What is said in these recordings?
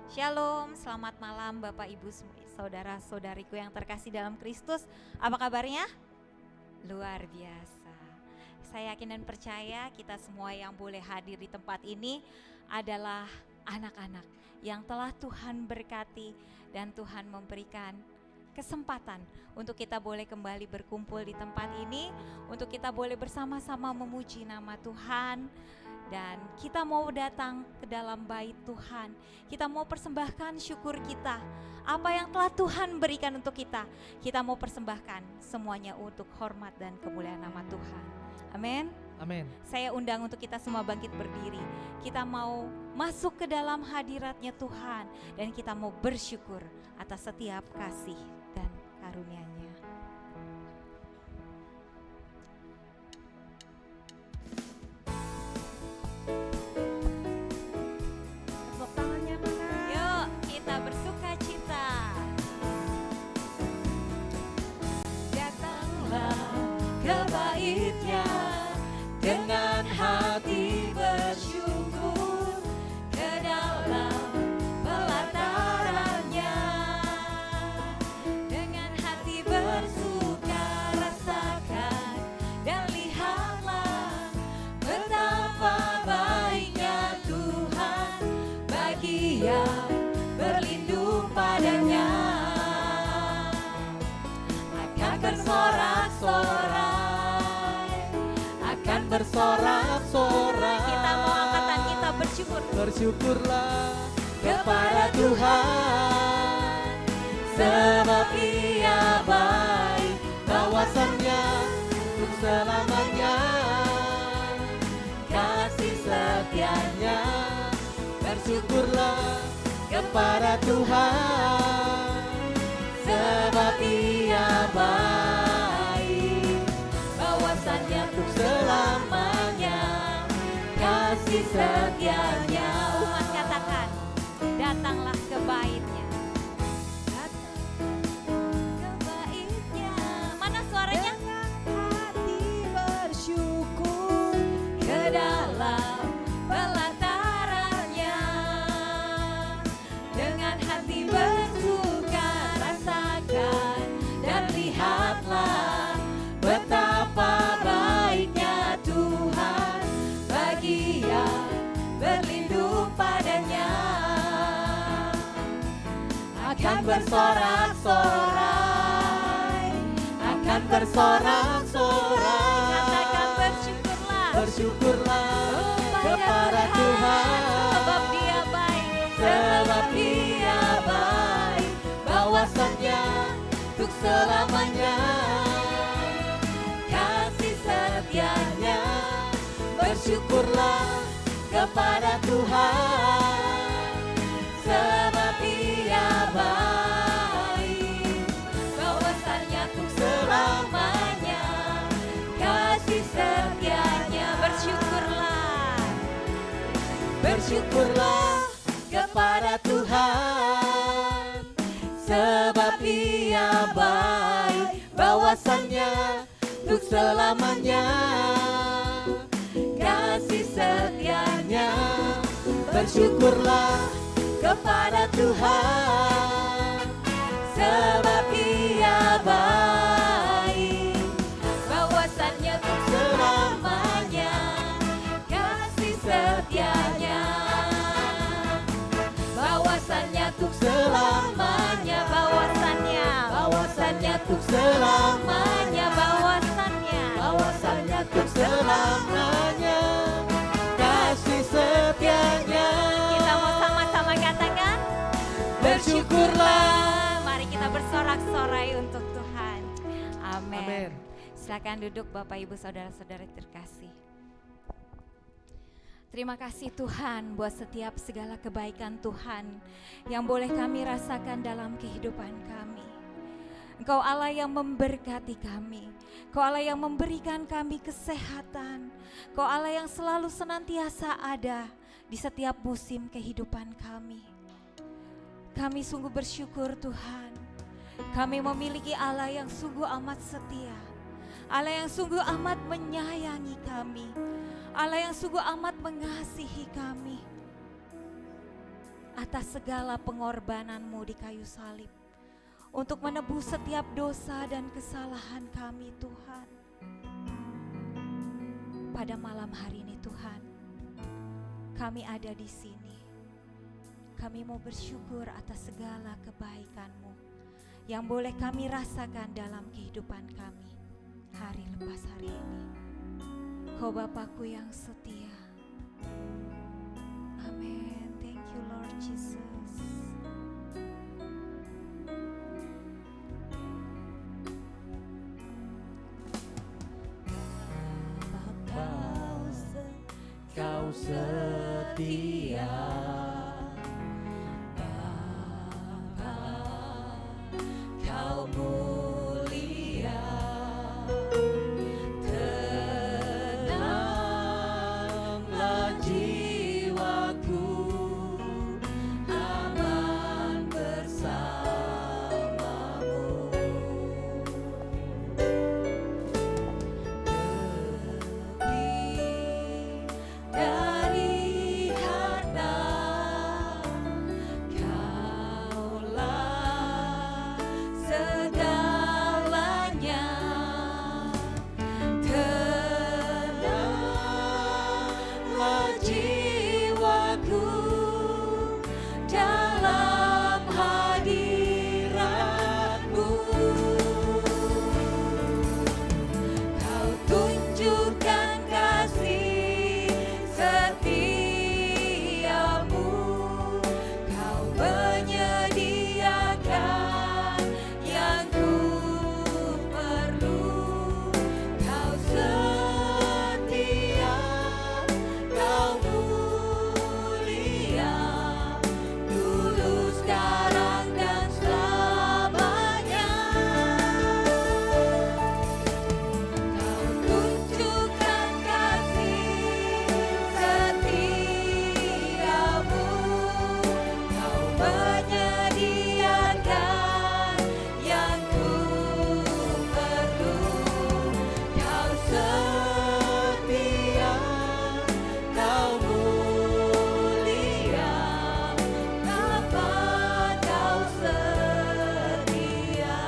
Shalom, selamat malam Bapak Ibu saudara-saudariku yang terkasih dalam Kristus. Apa kabarnya? Luar biasa. Saya yakin dan percaya kita semua yang boleh hadir di tempat ini adalah anak-anak yang telah Tuhan berkati dan Tuhan memberikan kesempatan untuk kita boleh kembali berkumpul di tempat ini, untuk kita boleh bersama-sama memuji nama Tuhan. Dan kita mau datang ke dalam bait Tuhan. Kita mau persembahkan syukur kita. Apa yang telah Tuhan berikan untuk kita, kita mau persembahkan semuanya untuk hormat dan kemuliaan nama Tuhan. Amin. Amin. Saya undang untuk kita semua bangkit berdiri. Kita mau masuk ke dalam hadiratnya Tuhan. Dan kita mau bersyukur atas setiap kasih dan karunia-Nya. Dengan hati bersyukur ke dalam pelatarannya, dengan hati bersuka rasakan dan lihatlah betapa baiknya Tuhan bagi yang berlindung padanya. Akan bersorak-sorai, kita mau angkatan kita bersyukur. Bersyukurlah kepada Tuhan, sebab Ia baik, bahwasannya untuk selamanya kasih setianya. Bersyukurlah kepada Tuhan, sebab Ia baik, bahwasannya untuk selamanya kasih setianya. Umat katakan, datanglah ke bait-Nya. Ke bait-Nya. Mana suaranya? Dengan hati bersyukur ke dalam pelatarannya, dengan hati bersuka rasakan dan lihatlah betapa baiknya Tuhan bagi yang berlindung padanya. Akan bersorak-sorai, akan bersorak-sorai. Katakan bersyukurlah. Bersyukurlah kepada Tuhan, sebab Dia baik, sebab Dia baik, bahwasannya untuk selamanya kasih setianya. Bersyukurlah kepada Tuhan, sebab Ia baik, bahwasannya untuk selamanya kasih setianya. Bersyukurlah kepada Tuhan, sebab Ia baik, bahwasannya untuk selamanya kasih setianya. Bersyukurlah kepada Tuhan, sebab Ia baik, bahwasannya untuk selamanya kasih setianya. Bahwasannya untuk selamanya, bahwasannya untuk selamanya, bahwasannya untuk selamanya kasih setianya. Kita mau sama-sama katakan, bersyukurlah. Mari kita bersorak-sorai untuk Tuhan. Amin. Amin. Silakan duduk Bapak Ibu saudara-saudara terkasih. Terima kasih Tuhan buat setiap segala kebaikan Tuhan yang boleh kami rasakan dalam kehidupan kami. Engkau Allah yang memberkati kami. Engkau Allah yang memberikan kami kesehatan. Engkau Allah yang selalu senantiasa ada di setiap musim kehidupan kami. Kami sungguh bersyukur Tuhan. Kami memiliki Allah yang sungguh amat setia. Allah yang sungguh amat menyayangi kami. Allah yang sungguh amat mengasihi kami. atas segala pengorbananmu di kayu salib untuk menebus setiap dosa dan kesalahan kami Tuhan. Pada malam hari ini Tuhan, kami ada di sini. Kami mau bersyukur atas segala kebaikan-Mu yang boleh kami rasakan dalam kehidupan kami hari lepas hari ini. Kau Bapakku yang setia. Amin. Thank you Lord Jesus. Kau setia, Bapa, Kau mulia, tenanglah jiwaku, aman bersamamu. Dari harta Kaulah segalanya, tenanglah jiwaku dalam hadirat-Mu. Kau tunjukkan kasih setiamu, Kau menyediakan yang ku perlu. Kau setia, Kau mulia, dulu, sekarang, dan selamanya. Kau tunjukkan kasih setiamu, Kau menyediakan yang ku perlu. Kau setia, Kau mulia, Bapa, Kau setia.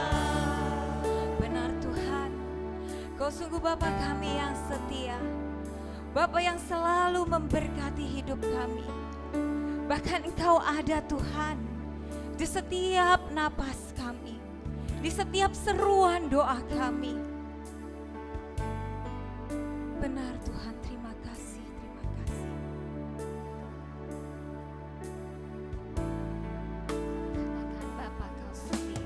Benar Tuhan, Kau sungguh Bapa kami yang setia, Bapa yang selalu memberkati hidup kami. Bahkan Engkau ada Tuhan di setiap napas kami, di setiap seruan doa kami. Benar Tuhan, terima kasih, terima kasih. Katakan Bapa Kau setia.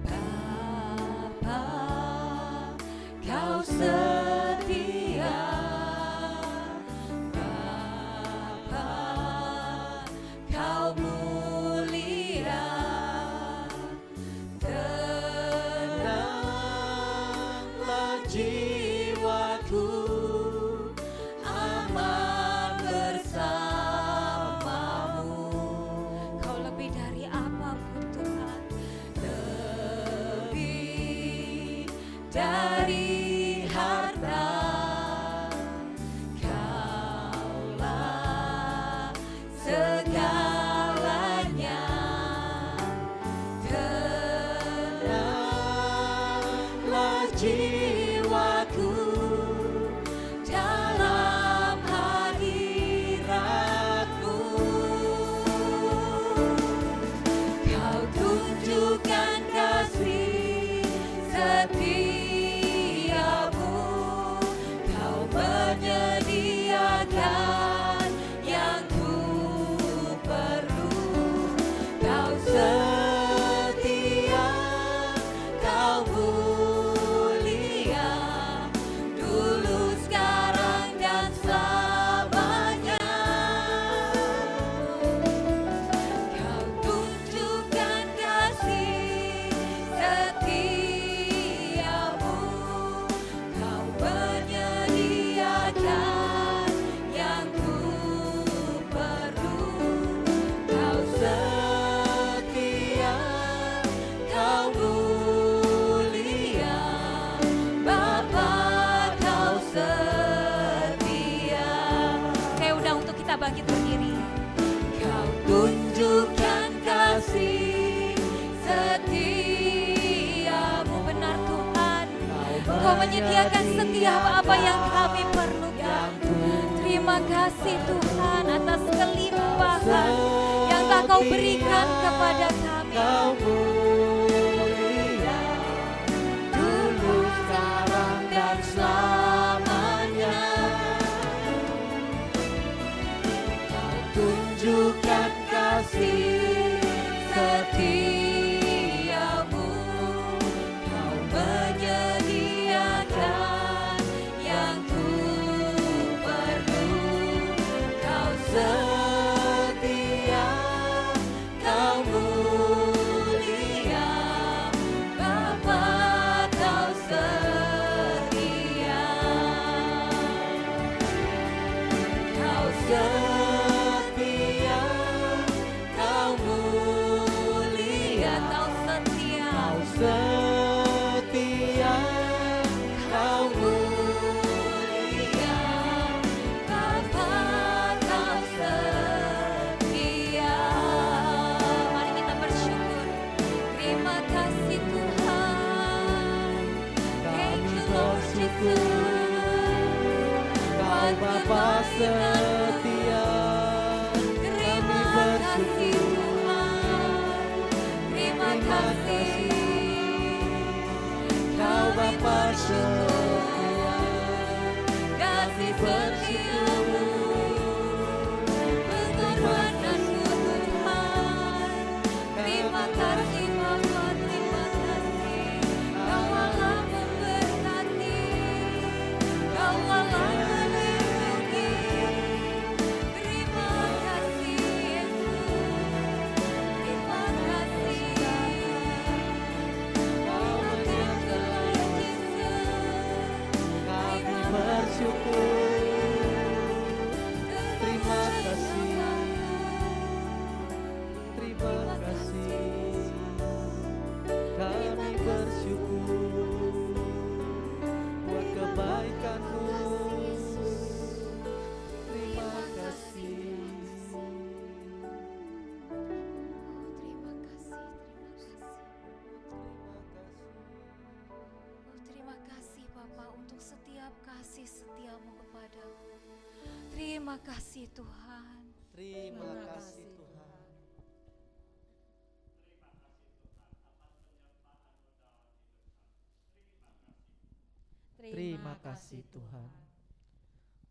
Bapa, Kau setia, Bapa, Kau mulia, tenanglah jiwaku, aman bersamamu. Kau lebih dari apapun Tuhan. Lebih dari harta, Kaulah segalanya, tenanglah jiwaku dalam hadirat-Mu. Kau tunjukkan kasih setiamu, Kau menyediakan yang ku perlu. Kau setia, Kau mulia, dulu, sekarang, dan selamanya. Kau tunjukkan kasih setiamu, Kau menyediakan yang ku perlu. Kau setia, Kau mulia, Bapa, Kau setia. Kayak udah untuk kita bangkit berdiri. Kau tunjukkan menyediakan setiap apa yang kami perlukan. yang ku Terima kasih Tuhan atas kelimpahan yang telah Kau berikan kepada kami. Kau mulia dulu, sekarang, dan selamanya. Kau tunjukkan kasih setiamu, Kau menyediakan yang ku perlu. Kau setia, Kau mulia, Bapa, Kau setia. Kau setia, Kau mulia, Kau setia. Kau setia, Kau mulia, Bapa, Kau setia. Mari kita bersyukur. Terima kasih Tuhan. Thank you Lord Jesus. Kau Bapa setia. Terima kasih Tuhan. Terima kasih. Kau Bapa setia. Kasih setiamu, pengorbananmu Tuhan. Terima kasih Bapa, terima kasih. Kau Allah memberkati, Kau Allah melindungi. Terima kasih Yesus, terima kasih. Oh, thank you Lord Jesus. Kami bersyukur. Terima kasih. Terima kasih. Kami bersyukur buat kebaikan-Mu. Terima kasih. Terima kasih Bapa untuk setiap kasih setiamu kepadaku. Terima kasih Tuhan. Terima kasih Tuhan. Terima kasih Tuhan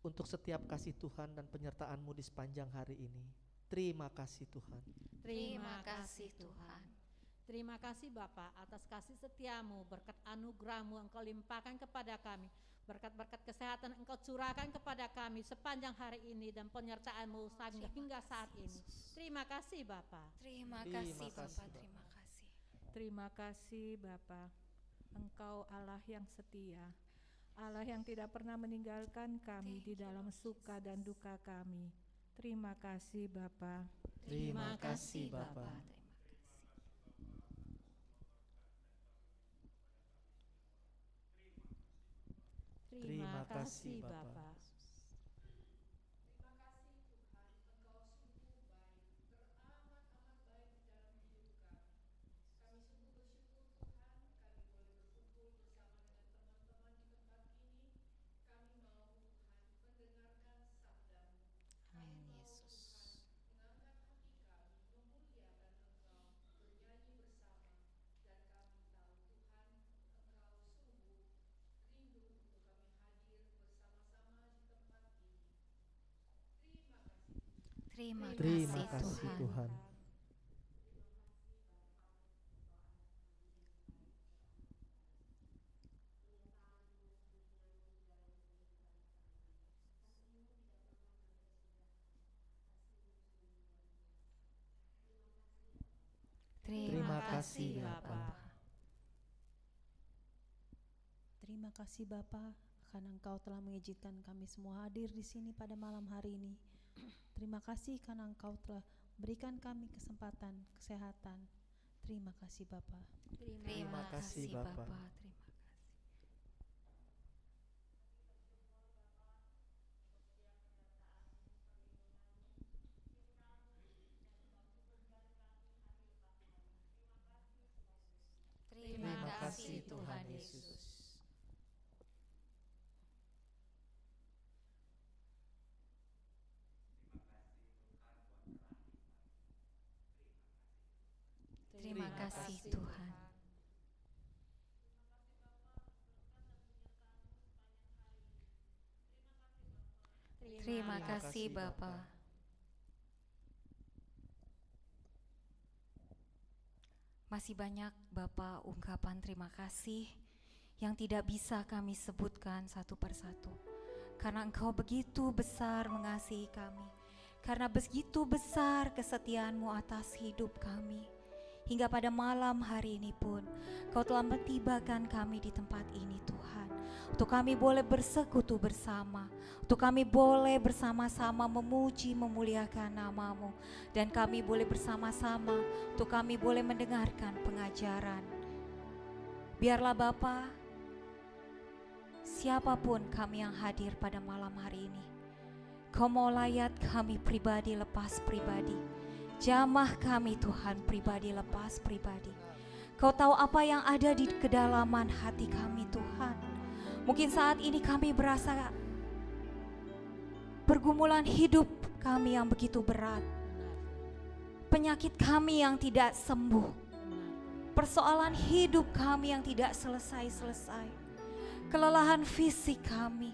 untuk setiap kasih Tuhan dan penyertaan-Mu di sepanjang hari ini. Terima kasih Tuhan. Terima kasih Tuhan. Terima kasih Bapa atas kasih setiamu, berkat anugerahmu Engkau limpahkan kepada kami, berkat-berkat kesehatan Engkau curahkan kepada kami sepanjang hari ini dan penyertaanmu hingga saat ini. Terima kasih Bapa. Terima Terima kasih kasih, Bapa, Bapa. terima kasih. Terima kasih Bapa. Engkau Allah yang setia, Allah yang tidak pernah meninggalkan kami di dalam suka dan duka kami. Terima kasih Bapa. Terima kasih Bapa. Terima kasih Bapa. Amin Yesus. Terima Terima kasih kasih Tuhan. Tuhan. Terima kasih Bapa. Bapa. Terima kasih Bapa, karena Engkau telah mengizinkan kami semua hadir di sini pada malam hari ini. Terima kasih karena Engkau telah berikan kami kesempatan kesehatan. Terima kasih Bapa. Terima kasih kasih, Bapa. Bapa. Terima kasih. Terima Terima kasih kasih Tuhan Tuhan Yesus. Yesus. Terima kasih Tuhan. Terima kasih Bapa. Masih banyak Bapa ungkapan terima kasih yang tidak bisa kami sebutkan satu persatu. Karena Engkau begitu besar mengasihi kami. Karena begitu besar kesetiaan-Mu atas hidup kami. Hingga pada malam hari ini pun Kau telah mentibakan kami di tempat ini Tuhan. Untuk kami boleh bersekutu bersama. Untuk kami boleh bersama-sama memuji memuliakan nama-Mu. Dan kami boleh bersama-sama untuk kami boleh mendengarkan pengajaran. Biarlah Bapa, siapapun kami yang hadir pada malam hari ini, Kau mau layat kami pribadi lepas pribadi. Jamah kami Tuhan pribadi lepas pribadi. Kau tahu apa yang ada di kedalaman hati kami Tuhan. Mungkin saat ini kami berasa pergumulan hidup kami yang begitu berat. Penyakit kami yang tidak sembuh. Persoalan hidup kami yang tidak selesai-selesai. Kelelahan fisik kami.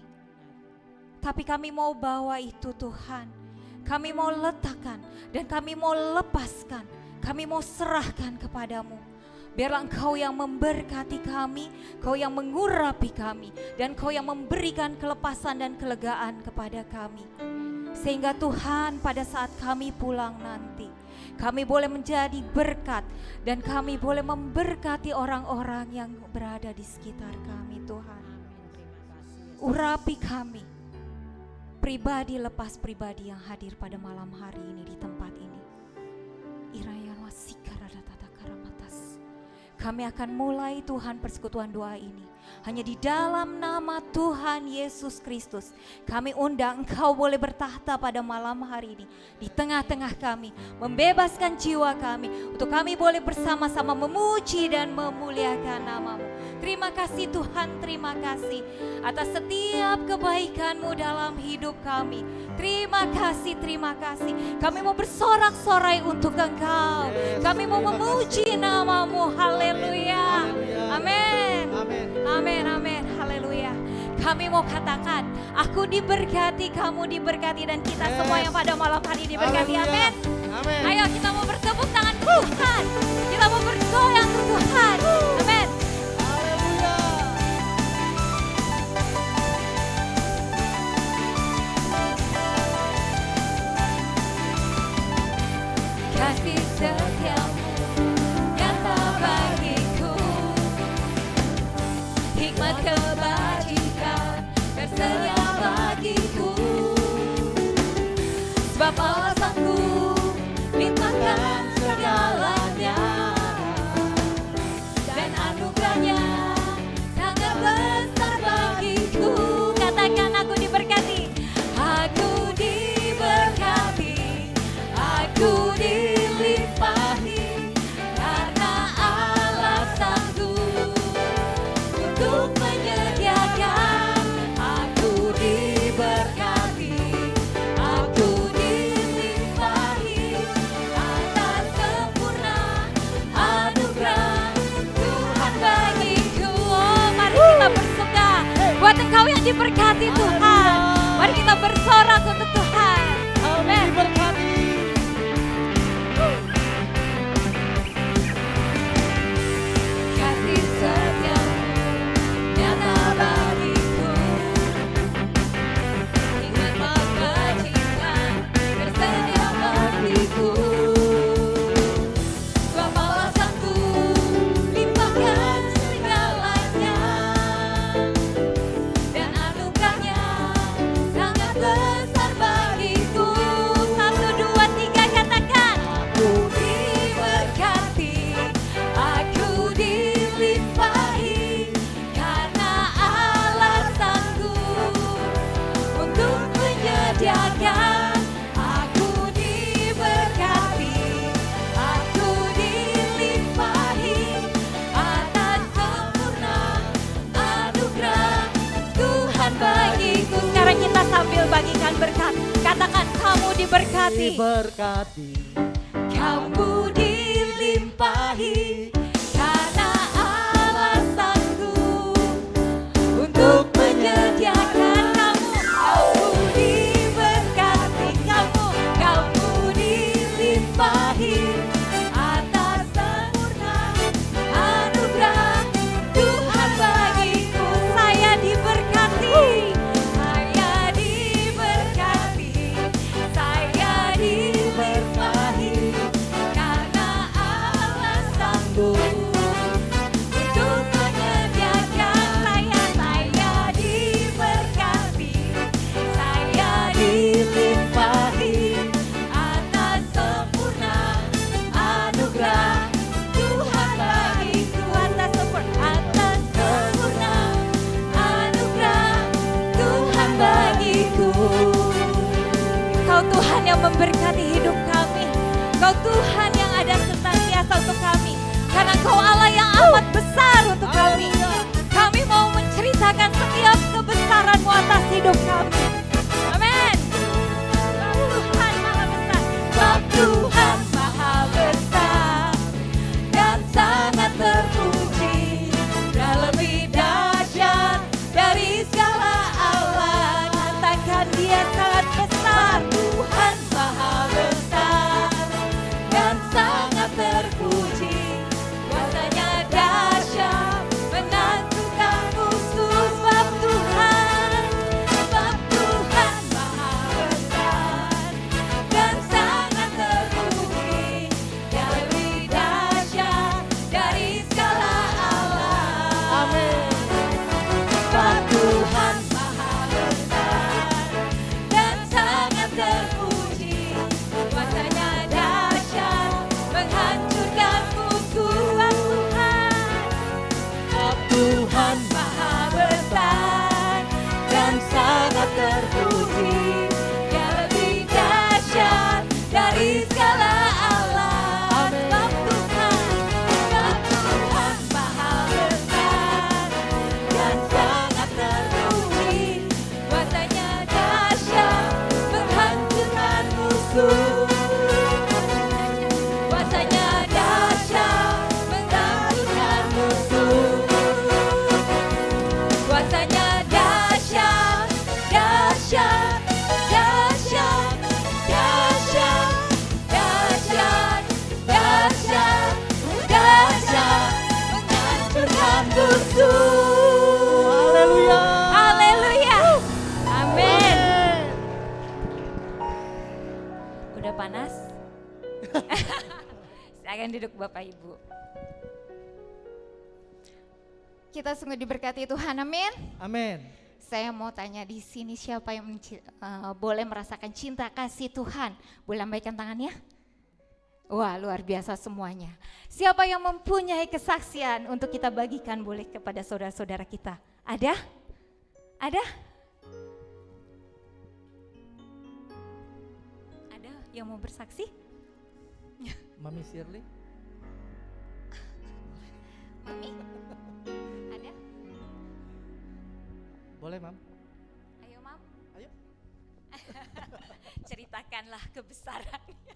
Tapi kami mau bawa itu Tuhan. Kami mau letakkan dan kami mau lepaskan. Kami mau serahkan kepadamu. Biarlah Engkau yang memberkati kami, Kau yang mengurapi kami, dan Kau yang memberikan kelepasan dan kelegaan kepada kami. Sehingga Tuhan pada saat kami pulang nanti, kami boleh menjadi berkat dan kami boleh memberkati orang-orang yang berada di sekitar kami Tuhan. Urapi kami, pribadi lepas pribadi yang hadir pada malam hari ini di tempat ini. Irayan wasikara tata karamatas. Kami akan mulai Tuhan persekutuan doa ini hanya di dalam nama Tuhan Yesus Kristus. Kami undang Engkau boleh bertahta pada malam hari ini di tengah-tengah kami, membebaskan jiwa kami untuk kami boleh bersama-sama memuji dan memuliakan nama-Mu. Terima kasih Tuhan, terima kasih atas setiap kebaikan-Mu dalam hidup kami. Terima kasih, terima kasih. Kami mau bersorak-sorai untuk Engkau. Kami mau memuji nama-Mu. Haleluya. Amin. Amin, amin. Haleluya. Kami mau katakan, aku diberkati, kamu diberkati, dan kita semua yang pada malam hari diberkati. Amin. Ayo kita mau bertepuk tangan ke Tuhan. Kita mau bergoyang ke Tuhan. Amin. Kasih setiamu nyata bagiku, hikmat kebajikan tersedia bagiku. Sebab alasanku limpahkan segalanya, dan anugerahnya sangat besar bagiku. Katakan aku diberkati. Aku diberkati, aku dilimpahi, karena Allah sanggup untuk menyediakan. Aku diberkati, aku dilimpahi, atas sempurna anugerah Tuhan bagiku. Oh, mari kita bersuka buat Engkau yang diberkati Tuhan. Mari kita bersorak untuk Tuhan. Amin. Kasih setiamu nyata bagiku, hikmat kebajikan tersedia bagiku. Sebab alasanku limpahkan segalanya, dan anugerahnya sangat besar bagiku. 1, 2, 3 katakan. Aku diberkati, aku dilimpahi, karena Allah sanggup untuk menyediakan. Aku diberkati, aku dilimpahi, atas sempurna anugerah Tuhan bagiku. Sekarang kita sambil bagikan berkat. Katakan kamu diberkati. Diberkati. Kamu dilimpahi, dilimpahi, karena Allah sanggup untuk menyediakan kamu diberkati, kamu dilimpahi atas sempurna anugerah Tuhan bagiku. Saya diberkati, saya dilimpahi, karena Allah sanggup untuk menyediakan saya diberkati, saya dilimpahi atas sempurna anugerah Tuhan bagiku, atas sempurna anugerah Tuhan bagiku. Kau Tuhan yang memberkati hidup kami, Kau Tuhan yang ada senantiasa untuk kami, karena Kau Allah yang amat besar untuk kami. Kami mau menceritakan setiap kebesaran-Mu atas hidup kami. Amin. Tuhan Maha Besar, Sebab Tuhan Maha Besar dan sangat terpuji, dan lebih dahsyat dari segala Allah. Katakan Dia sangat besar. Tuhan Maha Besar dan sangat terpuji, kuasanya dahsyat menakutkan musuh. Sebab Tuhan Maha Besar dan sangat terpuji, Dia lebih dahsyat dari segala Allah. Amin. Sebab Tuhan Maha Besar dan sangat terpuji, kuasanya dahsyat menghancurkan musuh. Sebab Tuhan Maha Besar dan sangat terpuji, Dia lebih dahsyat dari segala Allah. Sebab Tuhan Maha Besar dan sangat terpuji, kuasanya dahsyat menghancurkan musuh. Kuasanya dahsyat menghancurkan musuh. Kuasanya dahsyat, dahsyat, dahsyat, dahsyat, dahsyat, dahsyat, dahsyat menghancurkan musuh. Haleluya. Haleluya. Amin. Udah panas? Silakan duduk Bapak Ibu. Kita sungguh diberkati Tuhan, amin. Amin. Saya mau tanya di sini siapa yang boleh merasakan cinta kasih Tuhan? Boleh lambaikan tangannya? Wah, luar biasa semuanya. Siapa yang mempunyai kesaksian untuk kita bagikan boleh kepada saudara-saudara kita? Ada? Ada? Ada yang mau bersaksi? Mami Shirley. Mami? Ada? Boleh, Mam? Ayo, Mam. Ayo. Ceritakanlah kebesarannya.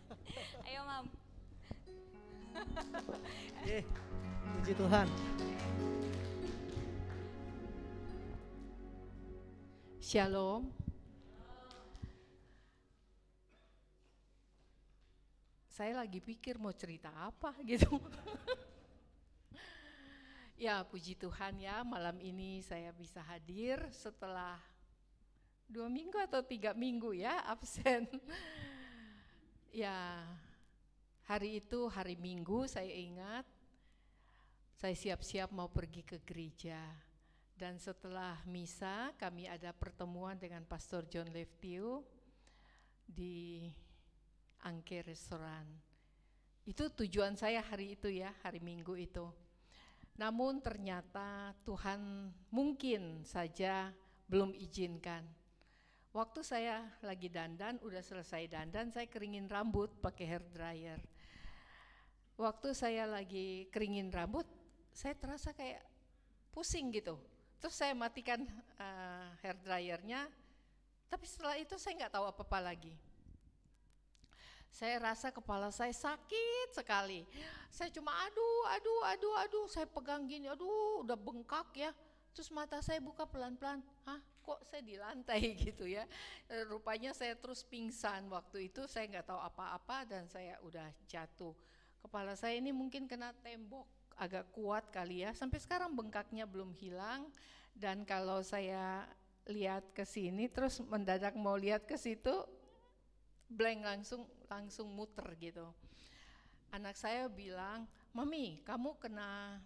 Ayo, Mam. Puji Tuhan. Shalom. Saya lagi pikir mau cerita apa gitu. Ya, puji Tuhan ya, malam ini saya bisa hadir setelah 2 minggu atau 3 minggu ya absen. Ya, hari itu hari Minggu saya ingat, saya siap-siap mau pergi ke gereja. Dan setelah misa kami ada pertemuan dengan Pastor John Leftiu di Angke Restoran. Itu tujuan saya hari itu ya, hari Minggu itu. Namun ternyata Tuhan mungkin saja belum izinkan. Waktu saya lagi dandan, udah selesai dandan, saya keringin rambut pakai hair dryer. Waktu saya lagi keringin rambut, saya terasa kayak pusing gitu. Terus saya matikan hair dryernya, tapi setelah itu saya nggak tahu apa-apa lagi. Saya rasa kepala saya sakit sekali. Saya cuma aduh, saya pegang gini, aduh udah bengkak ya. Terus mata saya buka pelan-pelan, kok saya di lantai gitu ya. Rupanya saya terus pingsan waktu itu, saya nggak tahu apa-apa dan saya udah jatuh. Kepala saya ini mungkin kena tembok, agak kuat kali ya. Sampai sekarang bengkaknya belum hilang. Dan kalau saya lihat ke sini terus mendadak mau lihat ke situ, blank, langsung muter gitu. Anak saya bilang, "Mami, kamu kena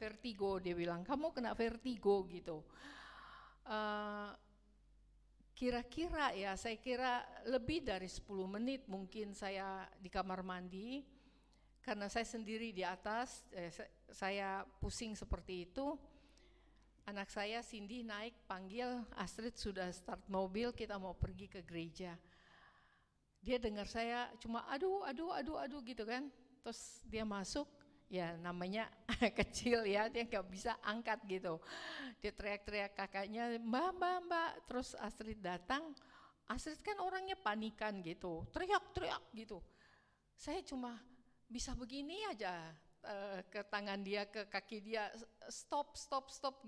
vertigo," dia bilang, "kamu kena vertigo gitu." Kira-kira ya, saya kira lebih dari 10 menit mungkin saya di kamar mandi, karena saya sendiri di atas, saya pusing seperti itu. Anak saya Cindy naik panggil, "Astrid sudah start mobil, kita mau pergi ke gereja." Dia dengar saya cuma aduh gitu kan. Terus dia masuk, ya namanya kecil ya, dia nggak bisa angkat gitu. Dia teriak-teriak kakaknya, mbak. Terus Astrid datang. Astrid kan orangnya panikan gitu, teriak-teriak gitu. Saya cuma bisa begini aja, ke tangan dia, ke kaki dia, stop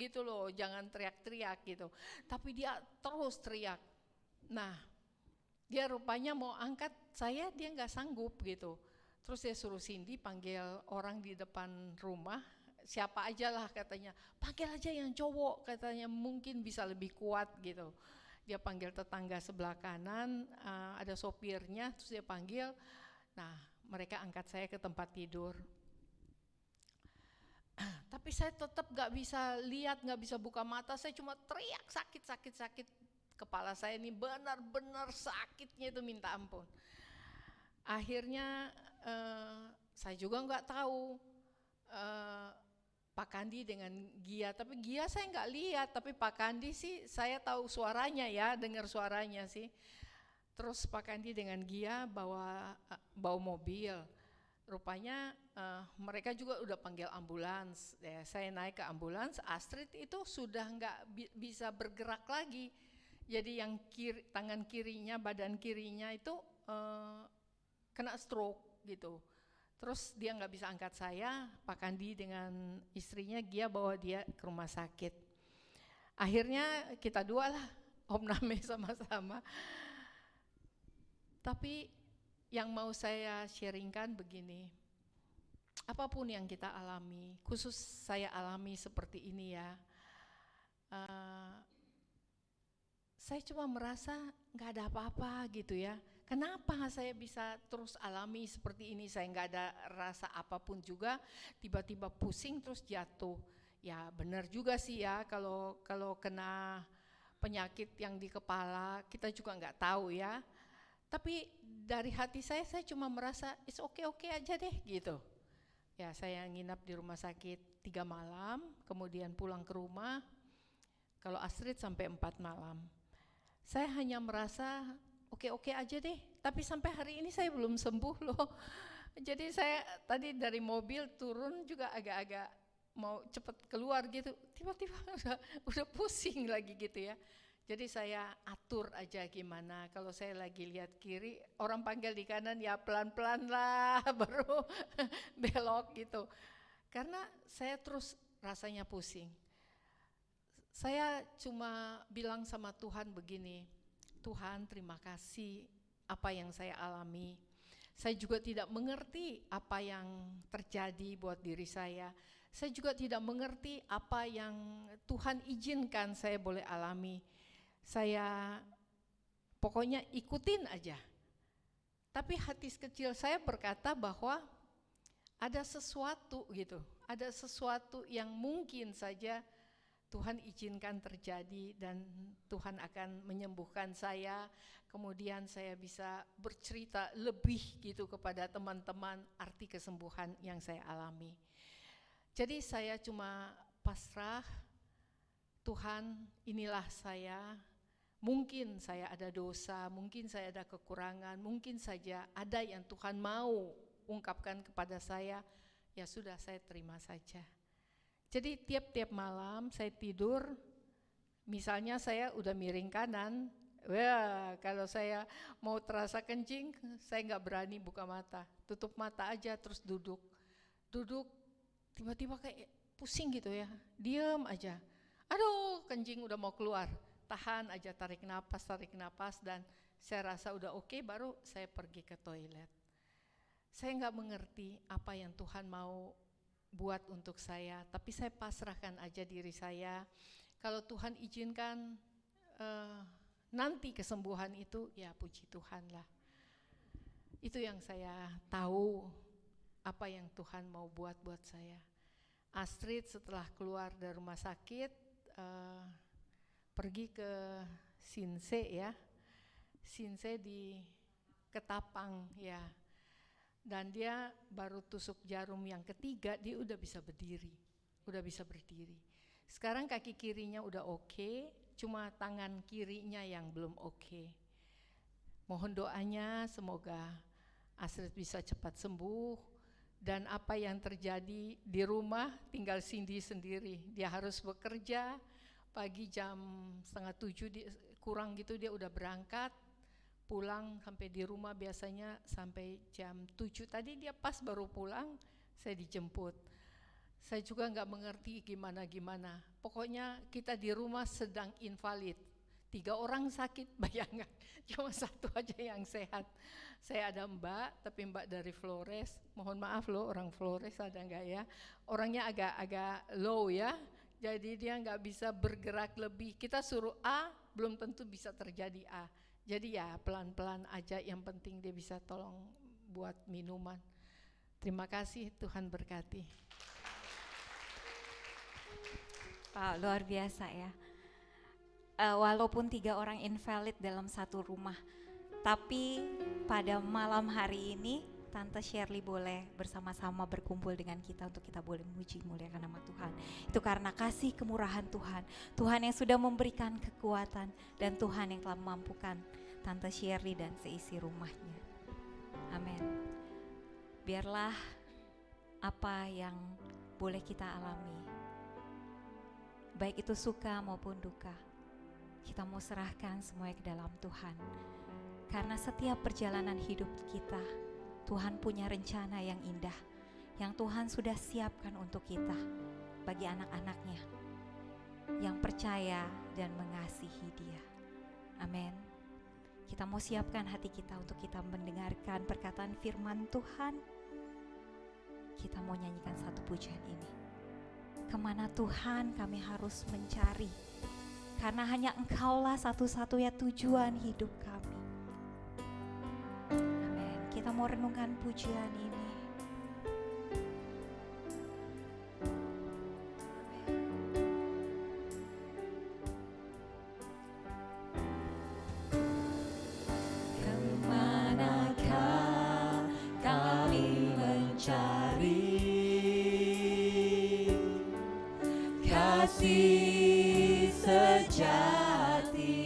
gitu loh, jangan teriak-teriak gitu. Tapi dia terus teriak. Nah, dia rupanya mau angkat saya, dia nggak sanggup gitu. Terus dia suruh Cindy panggil orang di depan rumah, siapa aja lah katanya, panggil aja yang cowok katanya, mungkin bisa lebih kuat gitu. Dia panggil tetangga sebelah kanan, ada sopirnya, terus dia panggil. Nah, mereka angkat saya ke tempat tidur. Tapi saya tetap gak bisa lihat, gak bisa buka mata, saya cuma teriak sakit. Kepala saya ini benar-benar sakitnya itu minta ampun. Akhirnya saya juga gak tahu, Pak Kandi dengan Gia, tapi Gia saya gak lihat, tapi Pak Kandi sih saya tahu suaranya ya, dengar suaranya sih. Terus Pak Kandi dengan Gia bawa mobil. Rupanya mereka juga udah panggil ambulans. Ya, saya naik ke ambulans, Astrid itu sudah nggak bisa bergerak lagi. Jadi yang tangan kirinya, badan kirinya itu kena stroke gitu. Terus dia nggak bisa angkat saya, Pak Kandi dengan istrinya Gia bawa dia ke rumah sakit. Akhirnya kita dua lah, Om Name sama-sama. Tapi yang mau saya sharingkan begini, apapun yang kita alami, khusus saya alami seperti ini ya, saya cuma merasa nggak ada apa-apa gitu ya. Kenapa saya bisa terus alami seperti ini? Saya nggak ada rasa apapun juga, tiba-tiba pusing terus jatuh. Ya benar juga sih ya, kalau kena penyakit yang di kepala kita juga nggak tahu ya. Tapi dari hati saya cuma merasa it's okay aja deh gitu. Ya saya nginap di rumah sakit 3 malam, kemudian pulang ke rumah. Kalau Astrid sampai 4 malam. Saya hanya merasa oke aja deh. Tapi sampai hari ini saya belum sembuh loh. Jadi saya tadi dari mobil turun juga agak-agak mau cepet keluar gitu. Tiba-tiba udah pusing lagi gitu ya. Jadi saya atur aja gimana, kalau saya lagi lihat kiri, orang panggil di kanan ya pelan-pelan lah baru belok gitu. Karena saya terus rasanya pusing. Saya cuma bilang sama Tuhan begini, Tuhan terima kasih apa yang saya alami. Saya juga tidak mengerti apa yang terjadi buat diri saya. Saya juga tidak mengerti apa yang Tuhan izinkan saya boleh alami. Saya pokoknya ikutin aja. Tapi hati kecil saya berkata bahwa ada sesuatu gitu, ada sesuatu yang mungkin saja Tuhan izinkan terjadi dan Tuhan akan menyembuhkan saya. Kemudian saya bisa bercerita lebih gitu kepada teman-teman arti kesembuhan yang saya alami. Jadi saya cuma pasrah, Tuhan inilah saya. Mungkin saya ada dosa, mungkin saya ada kekurangan, mungkin saja ada yang Tuhan mau ungkapkan kepada saya, ya sudah saya terima saja. Jadi tiap-tiap malam saya tidur, misalnya saya udah miring kanan, Wah, kalau saya mau terasa kencing, saya nggak berani buka mata. Tutup mata aja terus duduk. Duduk, tiba-tiba kayak pusing gitu ya. Diem aja. Aduh, kencing udah mau keluar. Tahan aja, tarik napas, dan saya rasa udah oke, baru saya pergi ke toilet. Saya nggak mengerti apa yang Tuhan mau buat untuk saya, tapi saya pasrahkan aja diri saya. Kalau Tuhan izinkan nanti kesembuhan itu, ya puji Tuhan lah. Itu yang saya tahu, apa yang Tuhan mau buat saya. Astrid setelah keluar dari rumah sakit, pergi ke Sinse ya, Sinse di Ketapang ya. Dan dia baru tusuk jarum yang ketiga, dia udah bisa berdiri. Sekarang kaki kirinya udah oke, cuma tangan kirinya yang belum oke. Mohon doanya semoga Astrid bisa cepat sembuh, dan apa yang terjadi di rumah tinggal Cindy sendiri. Dia harus bekerja, pagi jam 6:30 kurang gitu dia udah berangkat, pulang sampai di rumah biasanya sampai jam 7. Tadi dia pas baru pulang, saya dijemput. Saya juga nggak mengerti gimana. Pokoknya kita di rumah sedang invalid. 3 orang sakit, bayangkan. Cuma 1 aja yang sehat. Saya ada Mbak, tapi Mbak dari Flores. Mohon maaf loh, orang Flores ada nggak ya? Orangnya agak low ya. Jadi dia nggak bisa bergerak lebih. Kita suruh A, belum tentu bisa terjadi A. Jadi ya pelan-pelan aja, yang penting dia bisa tolong buat minuman. Terima kasih, Tuhan berkati. Wow, luar biasa ya. Walaupun 3 orang invalid dalam satu rumah, tapi pada malam hari ini Tante Shirley boleh bersama-sama berkumpul dengan kita untuk kita boleh memuji muliakan nama Tuhan. Itu karena kasih kemurahan Tuhan. Tuhan yang sudah memberikan kekuatan, dan Tuhan yang telah memampukan Tante Shirley dan seisi rumahnya. Amin. Biarlah apa yang boleh kita alami, baik itu suka maupun duka, kita mau serahkan semuanya ke dalam Tuhan. Karena setiap perjalanan hidup kita, Tuhan punya rencana yang indah, yang Tuhan sudah siapkan untuk kita, bagi anak-anaknya yang percaya dan mengasihi Dia. Amin. Kita mau siapkan hati kita untuk kita mendengarkan perkataan firman Tuhan. Kita mau nyanyikan satu pujian ini. Kemana Tuhan kami harus mencari, karena hanya Engkaulah satu-satunya tujuan hidup kami. Amin. Kita mau renungkan pujian ini. Kemanakah kami mencari kasih sejati?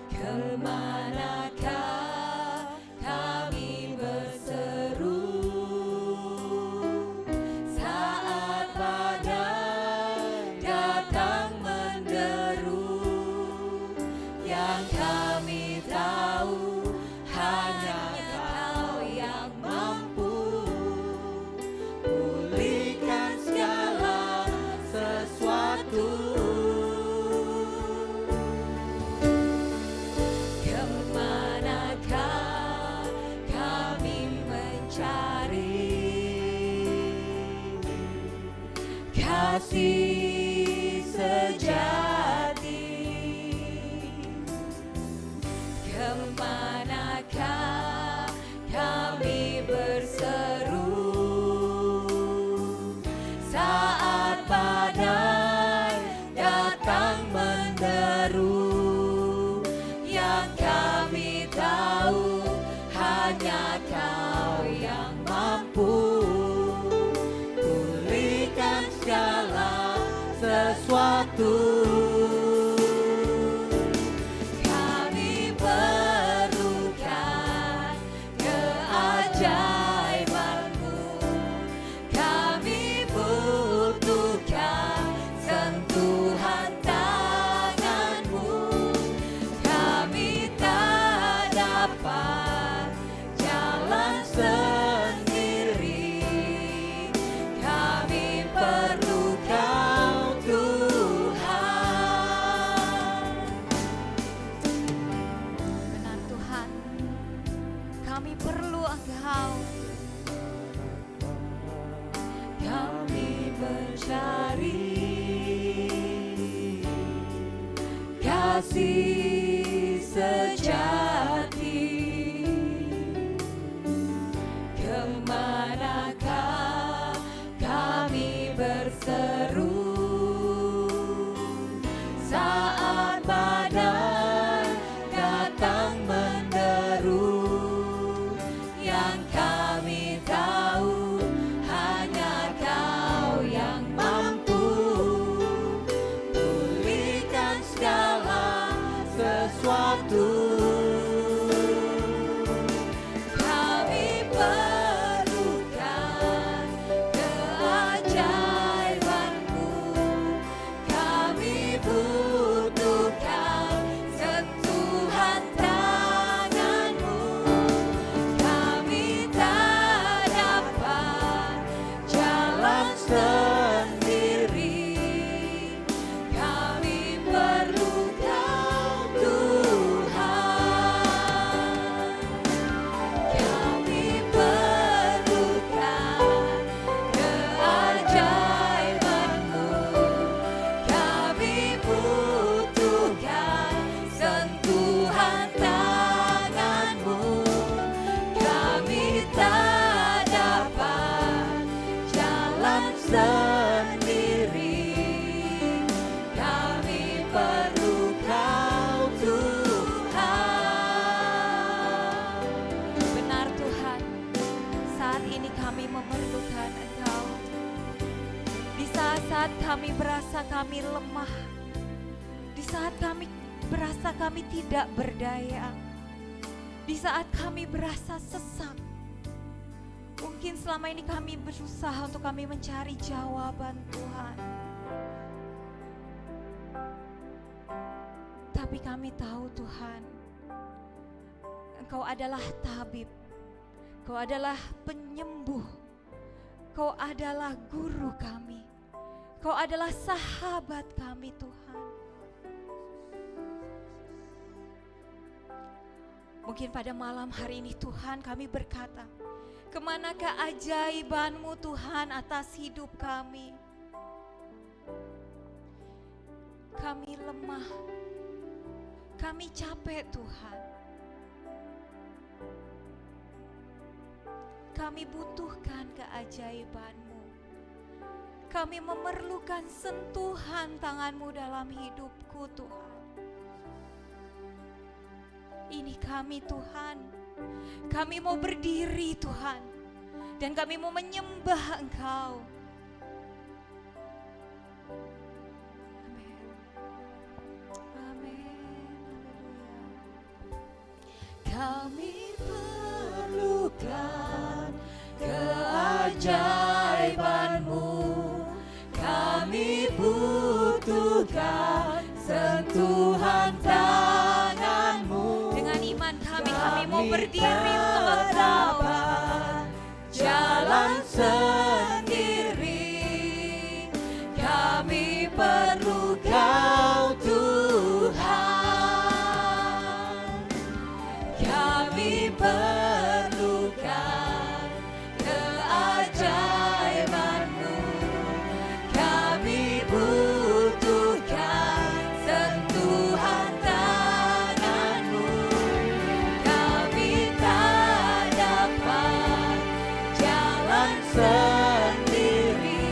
Kemanakah kami berseru saat badai datang menderu? Yang kami tahu hanya Kau yang mampu pulihkan segala sesuatu. Kemanakah kami mencari kasih sejati? Kemanakah kami berseru saat badai datang menderu? Yang kami tahu hanya Kau yang mampu pulihkan segala kasih sejati. Kemanakah kami berseru saat badai datang menderu, yang kami tahu hanya Kau yang mampu pulihkan segala sesuatu. Kami perlukan keajaiban-Mu, kami butuhkan sentuhan tangan-Mu. Kami tak dapat jalan sendiri, kami perlu Kau Tuhan. Kami perlukan keajaiban-Mu, kami butuhkan sentuhan tangan-Mu. Kami tak dapat jalan sendiri, kami perlu Kau Tuhan. Benar Tuhan, saat ini kami memerlukan Engkau. Di saat-saat kami berasa kami lemah, di saat kami berasa kami tidak berdaya, di saat kami berasa sesak. Mungkin selama ini kami berusaha untuk kami mencari jawaban Tuhan. Tapi kami tahu Tuhan, Engkau adalah tabib, Kau adalah penyembuh, Kau adalah guru kami, Kau adalah sahabat kami Tuhan. Mungkin pada malam hari ini Tuhan kami berkata, kemana keajaiban-Mu Tuhan atas hidup kami? Kami lemah, kami capek Tuhan. Kami butuhkan keajaiban-Mu. Kami memerlukan sentuhan tangan-Mu dalam hidupku Tuhan. Ini kami Tuhan. Kami mau berdiri Tuhan. Dan kami mau menyembah Engkau. Amin. Amin. Haleluya. Kami perlukan keajaiban-Mu, kami butuhkan sentuhan tangan-Mu. Dengan iman kami mau berdiri tak untuk Engkau. dapat jalan sendiri, kami perlu Kau Tuhan. Kami perlukan keajaiban-Mu, kami butuhkan sentuhan tangan-Mu. Kami tak dapat jalan sendiri,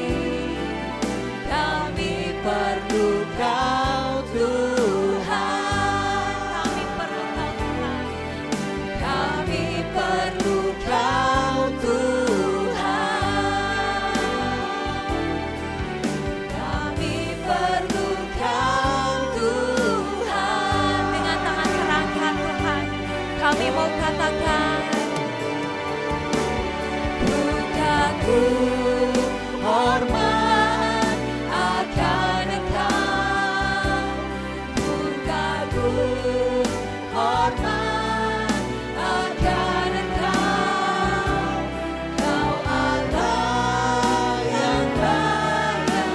kami perlu Kau Tuhan. Kami perlu Kau Tuhan. Kami perlu Kau Tuhan. Kami perlu Kau Tuhan. Dengan tangan terangkat Tuhan, kami mau katakan, Bukaku hormat akan Engkau. Bukaku hormat akan Engkau. Kau Allah yang layak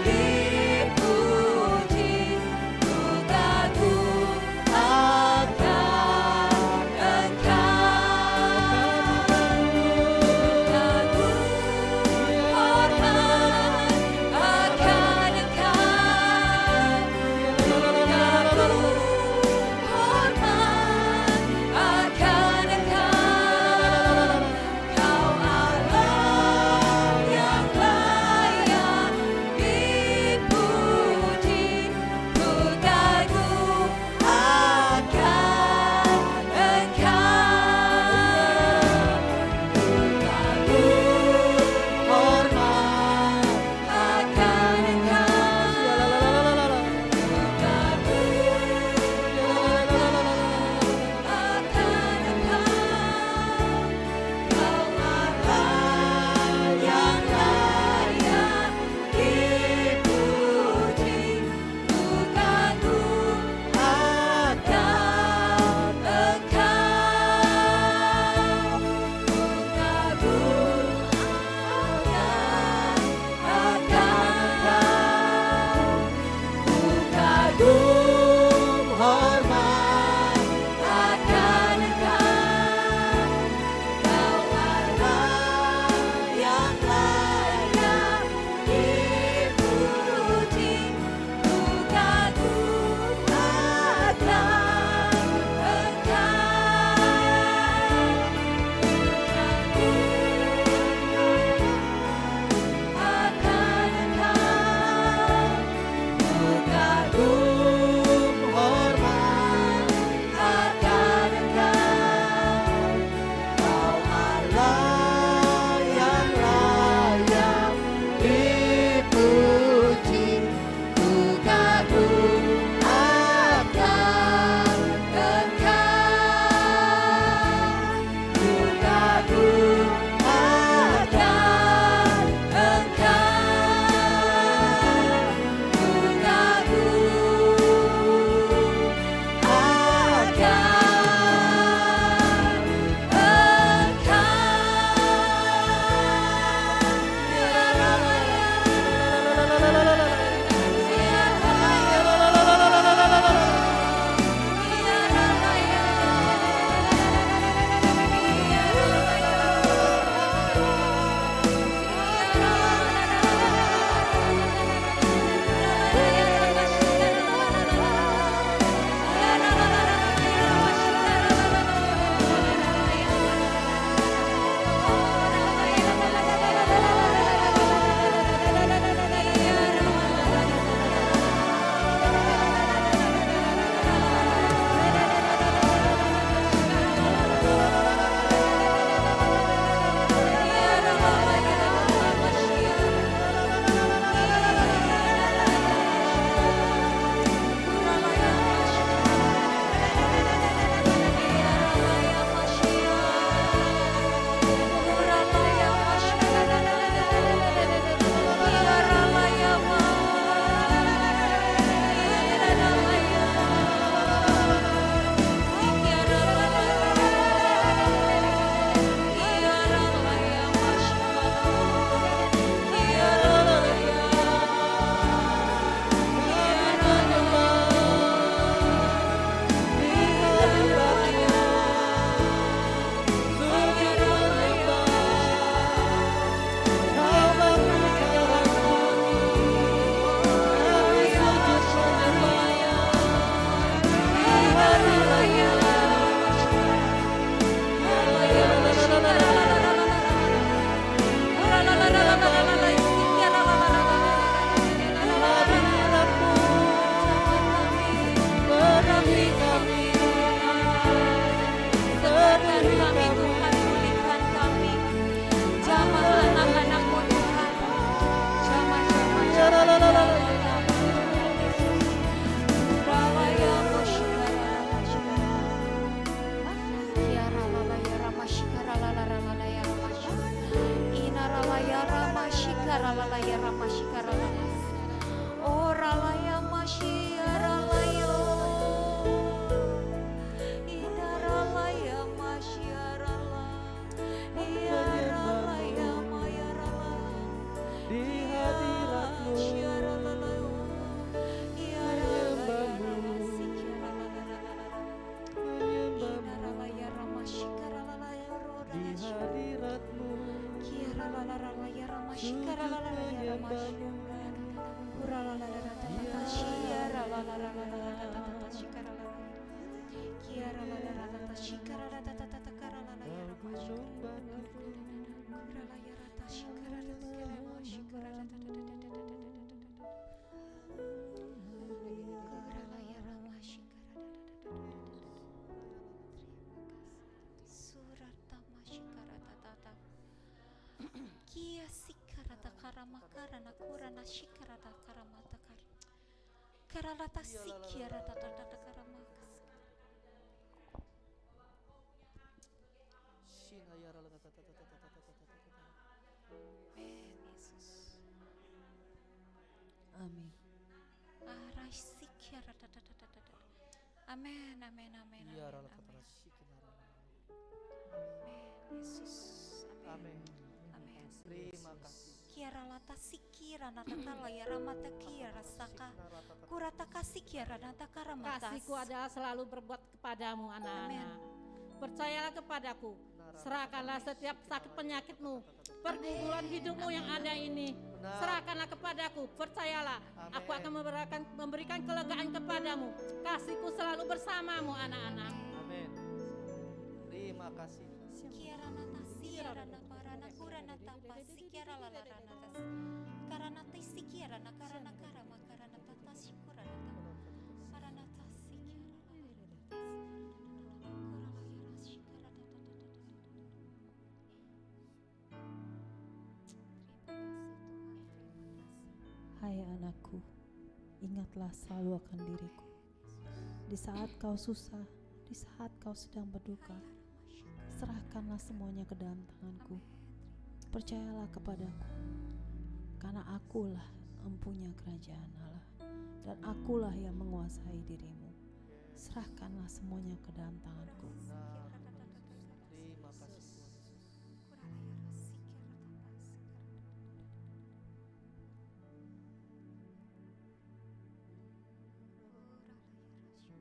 dipuji. Bukaku akan Engkau. Ralaya Ramashikaralas. Oh Ralaya Mashiaralayo. Ina Ralaya Mashiarala. Iya Ralaya Mayarala. Di hadiratmu Shiaralalayo. Iya Ralaya Ina Ralaya Ramashikaralalaya di hadiratmu Kiaralalalaya Ramashikaralalaya Ramashikaralalaya. Kia sikarata karamakarana kurana shikarata karamatakar. Karalata sikiarata tata karamakas. Amen Yesus. Amin. Arai sikiarata tata. Amen amen amen Iya, amen. Rala Katara Amen Shikinara. Yesus. Amen. Amin. Amen. Terima kasih. Kiara lata sikira natakala ya ramata kiara saka kurata kasih kiara natakara matas. Kasihku adalah selalu berbuat kepadamu anak-anak. Percayalah kepadaku. Serahkanlah setiap sakit penyakitmu, pergumulan hidupmu yang ada ini. Serahkanlah kepadaku. Percayalah, aku akan memberikan kelegaan kepadamu. Kasihku selalu bersamamu anak-anak. Amin. Terima kasih. Kiara nata siara naparana kurana tapas sikiara lalarana tas. Karana tisi kiara nakarana karama karana tatas kurana tapas. Karana tas sikiara lalarana tas. Kurala yara shikara tata. Hai anakku, ingatlah selalu akan diriku. Di saat kau susah, di saat kau sedang berduka, serahkanlah semuanya ke dalam tanganku. Percayalah kepadaku, karena akulah empunya kerajaan Allah, dan akulah yang menguasai dirimu. Serahkanlah semuanya ke dalam tanganku. Terima kasih Tuhan Yesus. Amin. Terima kasih Yesus.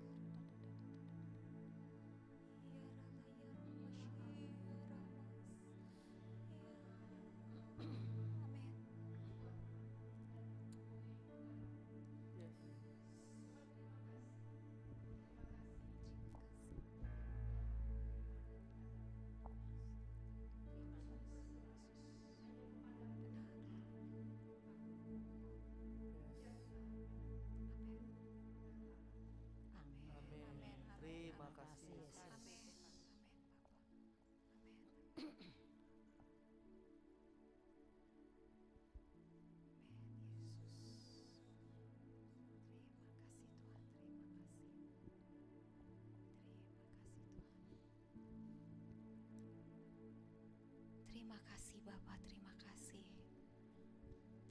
Terima kasih Bapak, terima kasih.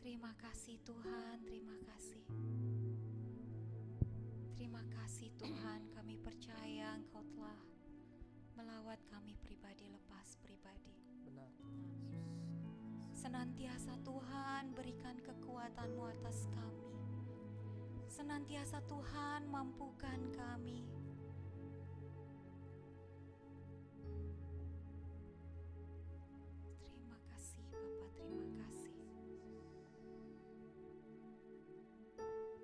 Terima kasih Tuhan, terima kasih. Terima kasih Tuhan, kami percaya Engkau telah melawat kami pribadi lepas pribadi. Benar. Senantiasa Tuhan berikan kekuatan-Mu atas kami. Senantiasa Tuhan mampukan kami. Terima kasih Bapak, terima kasih.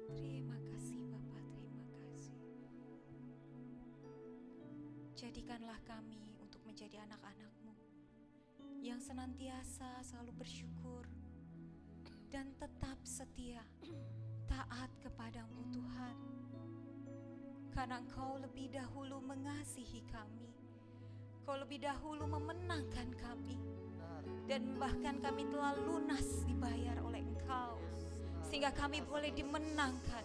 Terima kasih Bapak, terima kasih. Jadikanlah kami untuk menjadi anak-anak-Mu yang senantiasa selalu bersyukur dan tetap setia, taat kepadamu Tuhan. Karena Engkau lebih dahulu mengasihi kami, Engkau lebih dahulu memenangkan kami, dan bahkan kami telah lunas dibayar oleh Engkau, sehingga kami boleh dimenangkan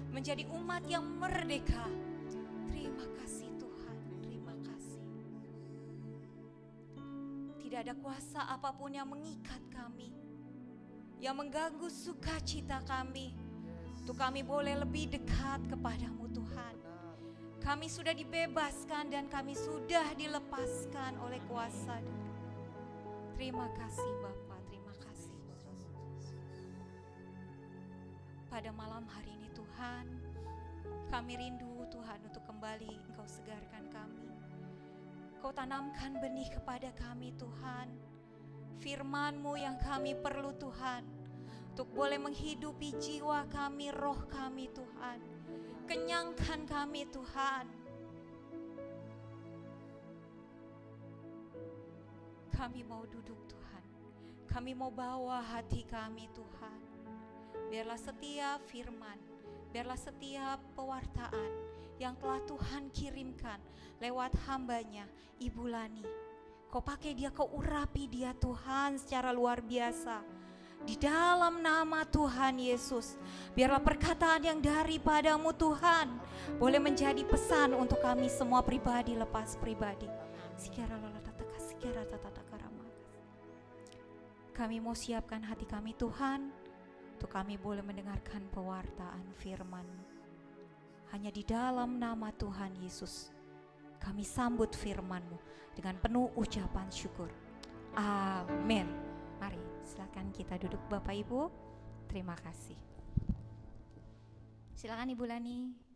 menjadi umat yang merdeka. Terima kasih Tuhan, terima kasih. Tidak ada kuasa apapun yang mengikat kami. yang mengganggu sukacita kami. Untuk kami boleh lebih dekat kepadamu Tuhan. Kami sudah dibebaskan dan kami sudah dilepaskan oleh kuasa Dia. Terima kasih Bapa, terima kasih. Pada malam hari ini Tuhan, kami rindu Tuhan untuk kembali Engkau segarkan kami. Kau tanamkan benih kepada kami Tuhan. Firman-Mu yang kami perlu Tuhan, untuk boleh menghidupi jiwa kami, roh kami Tuhan. Kenyangkan kami Tuhan. Kami mau duduk Tuhan. Kami mau bawa hati kami Tuhan. Biarlah setiap firman, biarlah setiap pewartaan yang telah Tuhan kirimkan lewat hamba-Nya Ibu Lani, Kau pakai dia, Kau urapi dia Tuhan secara luar biasa. Di dalam nama Tuhan Yesus, biarlah perkataan yang daripadamu Tuhan boleh menjadi pesan untuk kami semua pribadi lepas pribadi. Kami mau siapkan hati kami Tuhan, untuk kami boleh mendengarkan pewartaan firman. Hanya di dalam nama Tuhan Yesus kami sambut firman-Mu dengan penuh ucapan syukur. Amin. Mari silakan kita duduk Bapak Ibu. Terima kasih. Silakan Ibu Lani.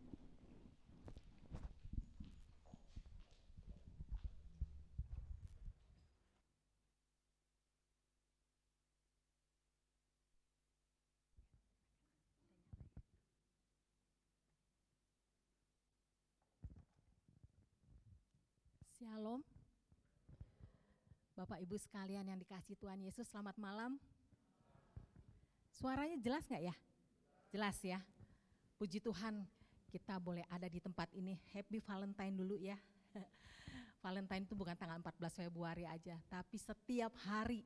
Shalom. Bapak Ibu sekalian yang dikasihi Tuhan Yesus, selamat malam. Suaranya jelas gak ya? Jelas ya. Puji Tuhan kita boleh ada di tempat ini. Happy Valentine dulu ya. Valentine itu bukan tanggal 14 Februari aja, tapi setiap hari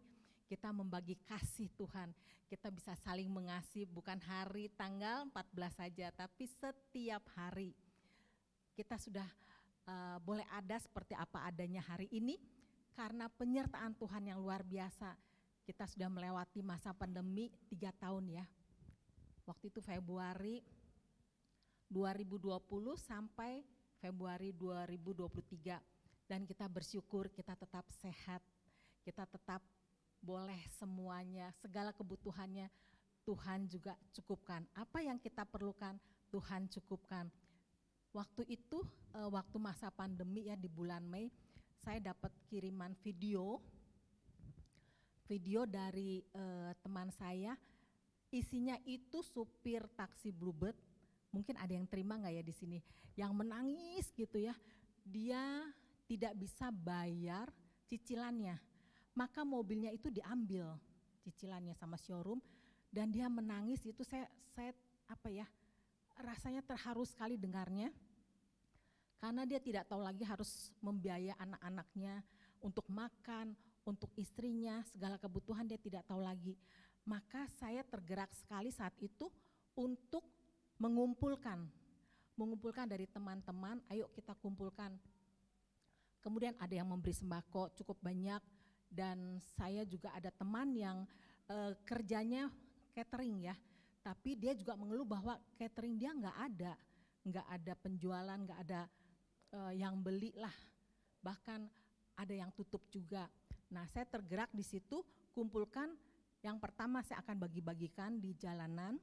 kita membagi kasih Tuhan. Kita bisa saling mengasihi, bukan hari tanggal 14 saja, tapi setiap hari. Kita sudah boleh ada seperti apa adanya hari ini karena penyertaan Tuhan yang luar biasa. Kita sudah melewati masa pandemi 3 tahun ya. Waktu itu Februari 2020 sampai Februari 2023, dan kita bersyukur kita tetap sehat, kita tetap boleh semuanya, segala kebutuhannya Tuhan juga cukupkan. Apa yang kita perlukan Tuhan cukupkan. Waktu itu, waktu masa pandemi ya di bulan Mei, saya dapat kiriman video dari teman saya, isinya itu supir taksi Bluebird, mungkin ada yang terima nggak ya di sini, yang menangis gitu ya, dia tidak bisa bayar cicilannya, maka mobilnya itu diambil cicilannya sama showroom, dan dia menangis itu saya apa ya, rasanya terharu sekali dengarnya. Karena dia tidak tahu lagi harus membiayai anak-anaknya untuk makan, untuk istrinya, segala kebutuhan dia tidak tahu lagi. Maka saya tergerak sekali saat itu untuk mengumpulkan dari teman-teman, ayo kita kumpulkan. Kemudian ada yang memberi sembako cukup banyak, dan saya juga ada teman yang kerjanya catering ya, tapi dia juga mengeluh bahwa catering dia nggak ada penjualan, nggak ada yang beli lah, bahkan ada yang tutup juga. Nah saya tergerak di situ, kumpulkan. Yang pertama saya akan bagi-bagikan di jalanan,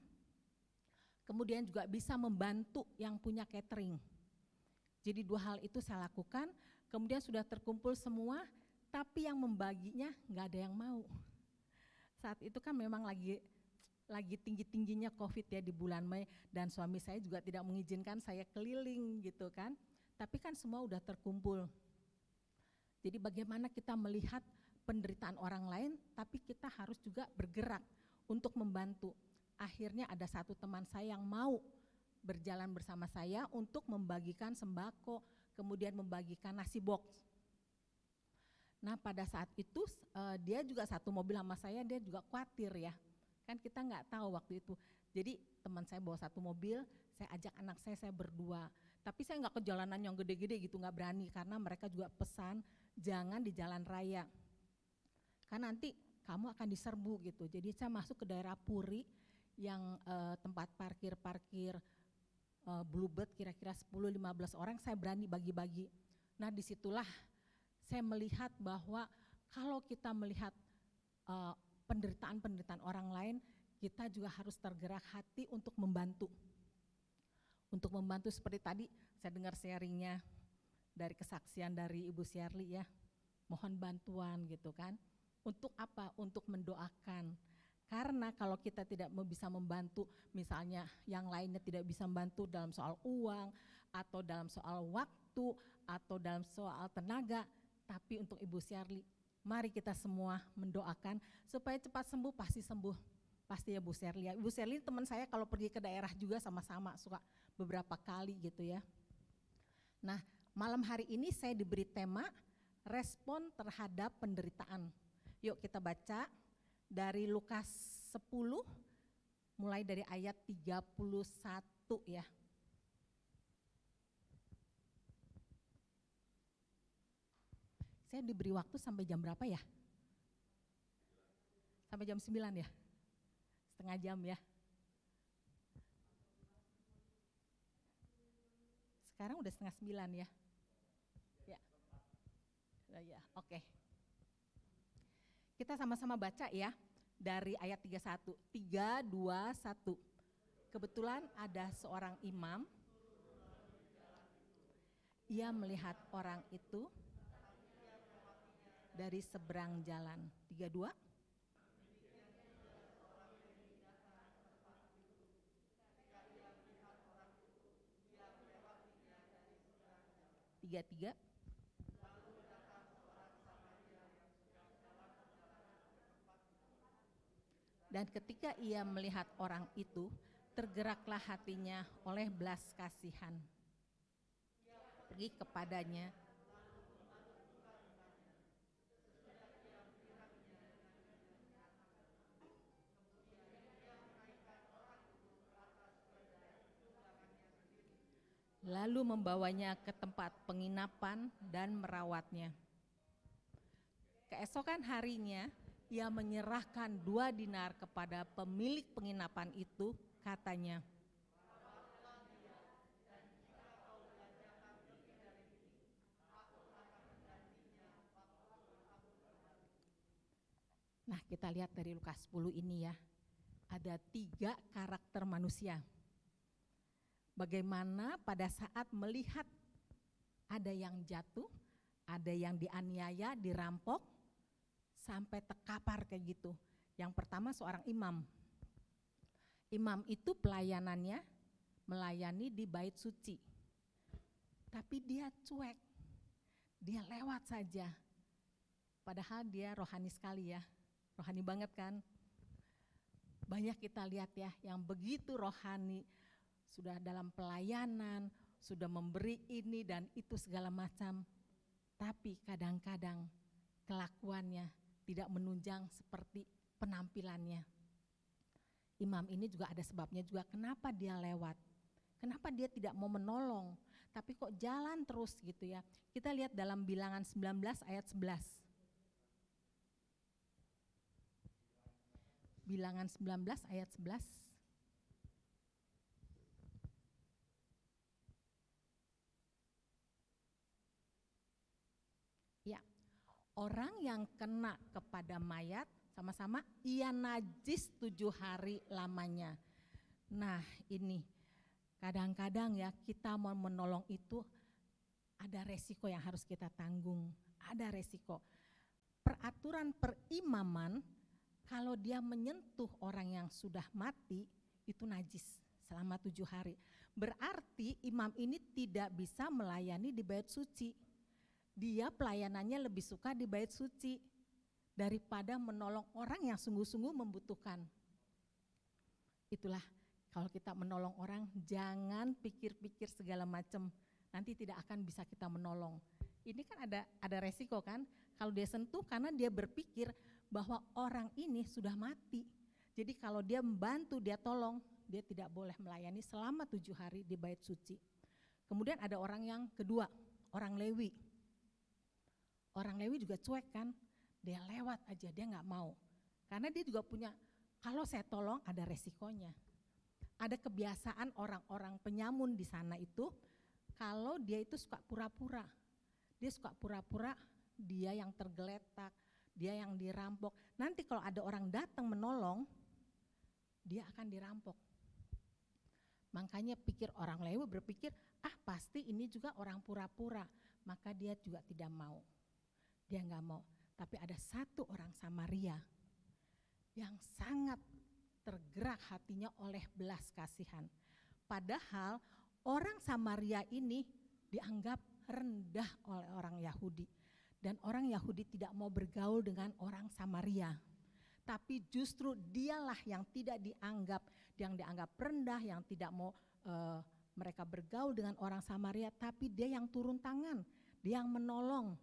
kemudian juga bisa membantu yang punya catering. Jadi 2 hal itu saya lakukan, kemudian sudah terkumpul semua, tapi yang membaginya nggak ada yang mau. Saat itu kan memang lagi tinggi-tingginya COVID ya di bulan Mei, dan suami saya juga tidak mengizinkan saya keliling gitu kan. Tapi kan semua udah terkumpul. Jadi bagaimana kita melihat penderitaan orang lain, tapi kita harus juga bergerak untuk membantu. Akhirnya ada satu teman saya yang mau berjalan bersama saya untuk membagikan sembako, kemudian membagikan nasi box. Nah pada saat itu dia juga satu mobil sama saya, dia juga khawatir ya. Kan kita nggak tahu waktu itu. Jadi teman saya bawa satu mobil, saya ajak anak saya berdua. Tapi saya nggak ke jalanan yang gede-gede gitu, nggak berani karena mereka juga pesan jangan di jalan raya. Karena nanti kamu akan diserbu gitu. Jadi saya masuk ke daerah Puri yang tempat parkir Bluebird kira-kira 10-15 orang, saya berani bagi-bagi. Nah disitulah saya melihat bahwa kalau kita melihat penderitaan-penderitaan orang lain, kita juga harus tergerak hati untuk membantu. Untuk membantu seperti tadi saya dengar sharingnya dari kesaksian dari Ibu Shirley ya, mohon bantuan gitu kan. Untuk apa? Untuk mendoakan. Karena kalau kita tidak bisa membantu, misalnya yang lainnya tidak bisa membantu dalam soal uang, atau dalam soal waktu, atau dalam soal tenaga, tapi untuk Ibu Shirley, mari kita semua mendoakan supaya cepat sembuh, pasti sembuh. Pasti ya Bu Shirley. Ibu Shirley teman saya kalau pergi ke daerah juga sama-sama suka beberapa kali gitu ya. Nah malam hari ini saya diberi tema respon terhadap penderitaan. Yuk kita baca dari Lukas 10 mulai dari ayat 31 ya. Saya diberi waktu sampai jam berapa ya? Sampai jam 9 ya? Setengah jam ya. Sekarang udah setengah 9 ya. Ya. Ya, oke. Kita sama-sama baca ya dari ayat 31. 3, 2, 1. Kebetulan ada seorang imam. Ia melihat orang itu dari seberang jalan. 3, 2. 3. Dan ketika ia melihat orang itu, tergeraklah hatinya oleh belas kasihan. Pergi kepadanya. Lalu membawanya ke tempat penginapan dan merawatnya. Keesokan harinya, ia menyerahkan 2 dinar kepada pemilik penginapan itu, katanya, nah kita lihat dari Lukas 10 ini ya, ada 3 karakter manusia. Bagaimana pada saat melihat ada yang jatuh, ada yang dianiaya, dirampok, sampai terkapar kayak gitu. Yang pertama seorang imam. Imam itu pelayanannya melayani di bait suci. Tapi dia cuek, dia lewat saja. Padahal dia rohani sekali ya, rohani banget kan. Banyak kita lihat ya yang begitu rohani, sudah dalam pelayanan, sudah memberi ini dan itu segala macam. Tapi kadang-kadang kelakuannya tidak menunjang seperti penampilannya. Imam ini juga ada sebabnya juga kenapa dia lewat. Kenapa dia tidak mau menolong, tapi kok jalan terus gitu ya. Kita lihat dalam Bilangan 19 ayat 11. Bilangan 19 ayat 11. Ya, orang yang kena kepada mayat sama-sama ia najis 7 hari lamanya. Nah ini kadang-kadang ya kita mau menolong itu ada resiko yang harus kita tanggung, ada resiko. Peraturan perimaman kalau dia menyentuh orang yang sudah mati itu najis selama 7 hari. Berarti imam ini tidak bisa melayani di bait suci. Dia pelayanannya lebih suka di bait suci daripada menolong orang yang sungguh-sungguh membutuhkan. Itulah kalau kita menolong orang jangan pikir-pikir segala macam, nanti tidak akan bisa kita menolong. Ini kan ada resiko kan, kalau dia sentuh karena dia berpikir bahwa orang ini sudah mati. Jadi kalau dia membantu, dia tolong, dia tidak boleh melayani selama 7 hari di bait suci. Kemudian ada orang yang kedua, orang Lewi. Orang Lewi juga cuek kan, dia lewat aja, dia nggak mau. Karena dia juga punya, kalau saya tolong ada resikonya. Ada kebiasaan orang-orang penyamun di sana itu, kalau dia itu suka pura-pura. Dia suka pura-pura dia yang tergeletak, dia yang dirampok. Nanti kalau ada orang datang menolong, dia akan dirampok. Makanya pikir orang Lewi berpikir, pasti ini juga orang pura-pura. Maka dia juga tidak mau. Dia enggak mau. Tapi ada satu orang Samaria yang sangat tergerak hatinya oleh belas kasihan. Padahal orang Samaria ini dianggap rendah oleh orang Yahudi. Dan orang Yahudi tidak mau bergaul dengan orang Samaria. Tapi justru dialah yang tidak dianggap, yang dianggap rendah, yang tidak mau mereka bergaul dengan orang Samaria, tapi dia yang turun tangan, dia yang menolong.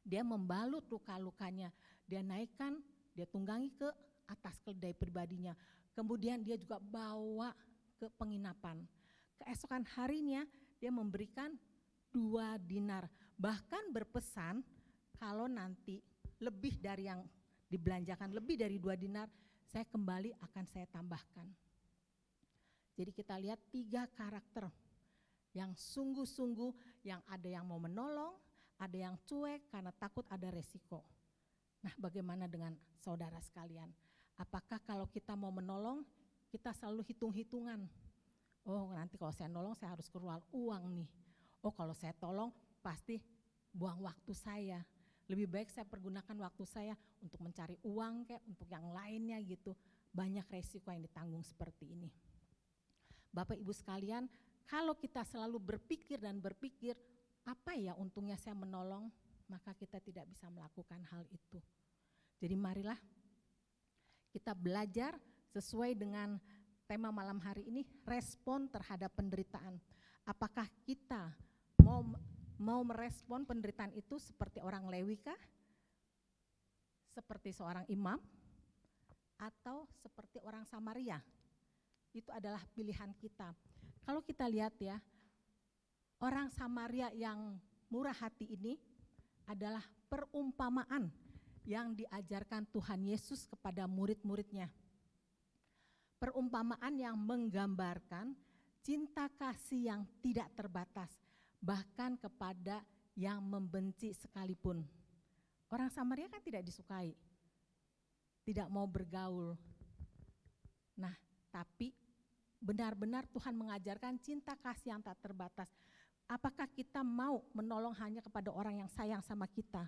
Dia membalut luka-lukanya, dia naikkan, dia tunggangi ke atas keledai pribadinya. Kemudian dia juga bawa ke penginapan. Keesokan harinya dia memberikan 2 dinar. Bahkan berpesan kalau nanti lebih dari yang dibelanjakan, lebih dari 2 dinar, saya kembali akan saya tambahkan. Jadi kita lihat 3 karakter yang sungguh-sungguh, yang ada yang mau menolong, ada yang cuek karena takut ada resiko. Nah, bagaimana dengan saudara sekalian? Apakah kalau kita mau menolong, kita selalu hitung-hitungan? Oh, nanti kalau saya nolong saya harus keluar uang nih. Oh, kalau saya tolong pasti buang waktu saya. Lebih baik saya pergunakan waktu saya untuk mencari uang kayak untuk yang lainnya gitu. Banyak resiko yang ditanggung seperti ini. Bapak Ibu sekalian, kalau kita selalu berpikir dan berpikir, apa ya untungnya saya menolong, maka kita tidak bisa melakukan hal itu. Jadi marilah kita belajar sesuai dengan tema malam hari ini, respon terhadap penderitaan. Apakah kita mau merespon penderitaan itu seperti orang Lewi kah? Seperti seorang imam? Atau seperti orang Samaria? Itu adalah pilihan kita. Kalau kita lihat ya, orang Samaria yang murah hati ini adalah perumpamaan yang diajarkan Tuhan Yesus kepada murid-muridnya. Perumpamaan yang menggambarkan cinta kasih yang tidak terbatas, bahkan kepada yang membenci sekalipun. Orang Samaria kan tidak disukai, tidak mau bergaul. Nah, tapi benar-benar Tuhan mengajarkan cinta kasih yang tak terbatas. Apakah kita mau menolong hanya kepada orang yang sayang sama kita,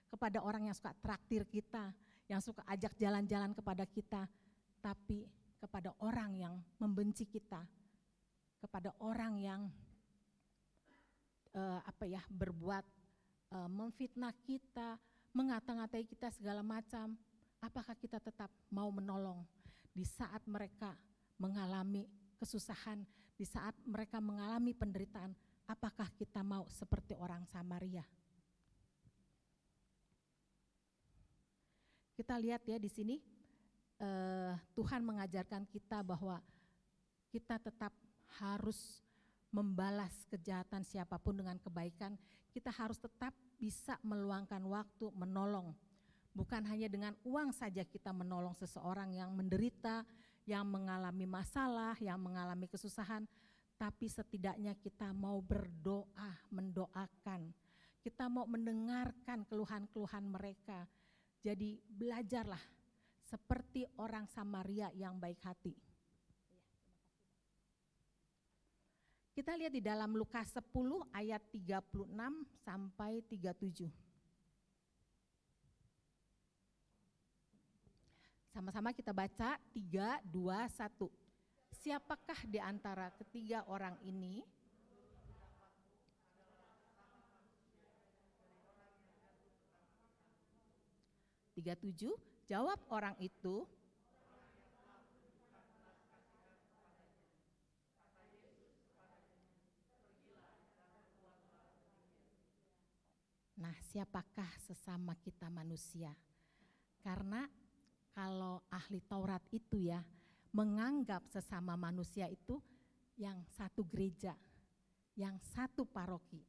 kepada orang yang suka traktir kita, yang suka ajak jalan-jalan kepada kita, tapi kepada orang yang membenci kita, kepada orang yang berbuat memfitnah kita, mengata-ngatai kita segala macam, apakah kita tetap mau menolong di saat mereka mengalami kesusahan, di saat mereka mengalami penderitaan, apakah kita mau seperti orang Samaria? Kita lihat ya di sini, Tuhan mengajarkan kita bahwa kita tetap harus membalas kejahatan siapapun dengan kebaikan. Kita harus tetap bisa meluangkan waktu menolong. Bukan hanya dengan uang saja kita menolong seseorang yang menderita, yang mengalami masalah, yang mengalami kesusahan, tapi setidaknya kita mau berdoa, mendoakan. Kita mau mendengarkan keluhan-keluhan mereka. Jadi belajarlah seperti orang Samaria yang baik hati. Kita lihat di dalam Lukas 10 ayat 36 sampai 37. Sama-sama kita baca 3, 2, 1. Siapakah di antara ketiga orang ini Tiga 7, jawab orang itu, nah siapakah sesama kita manusia? Karena kalau ahli Taurat itu ya, menganggap sesama manusia itu yang satu gereja, yang satu paroki.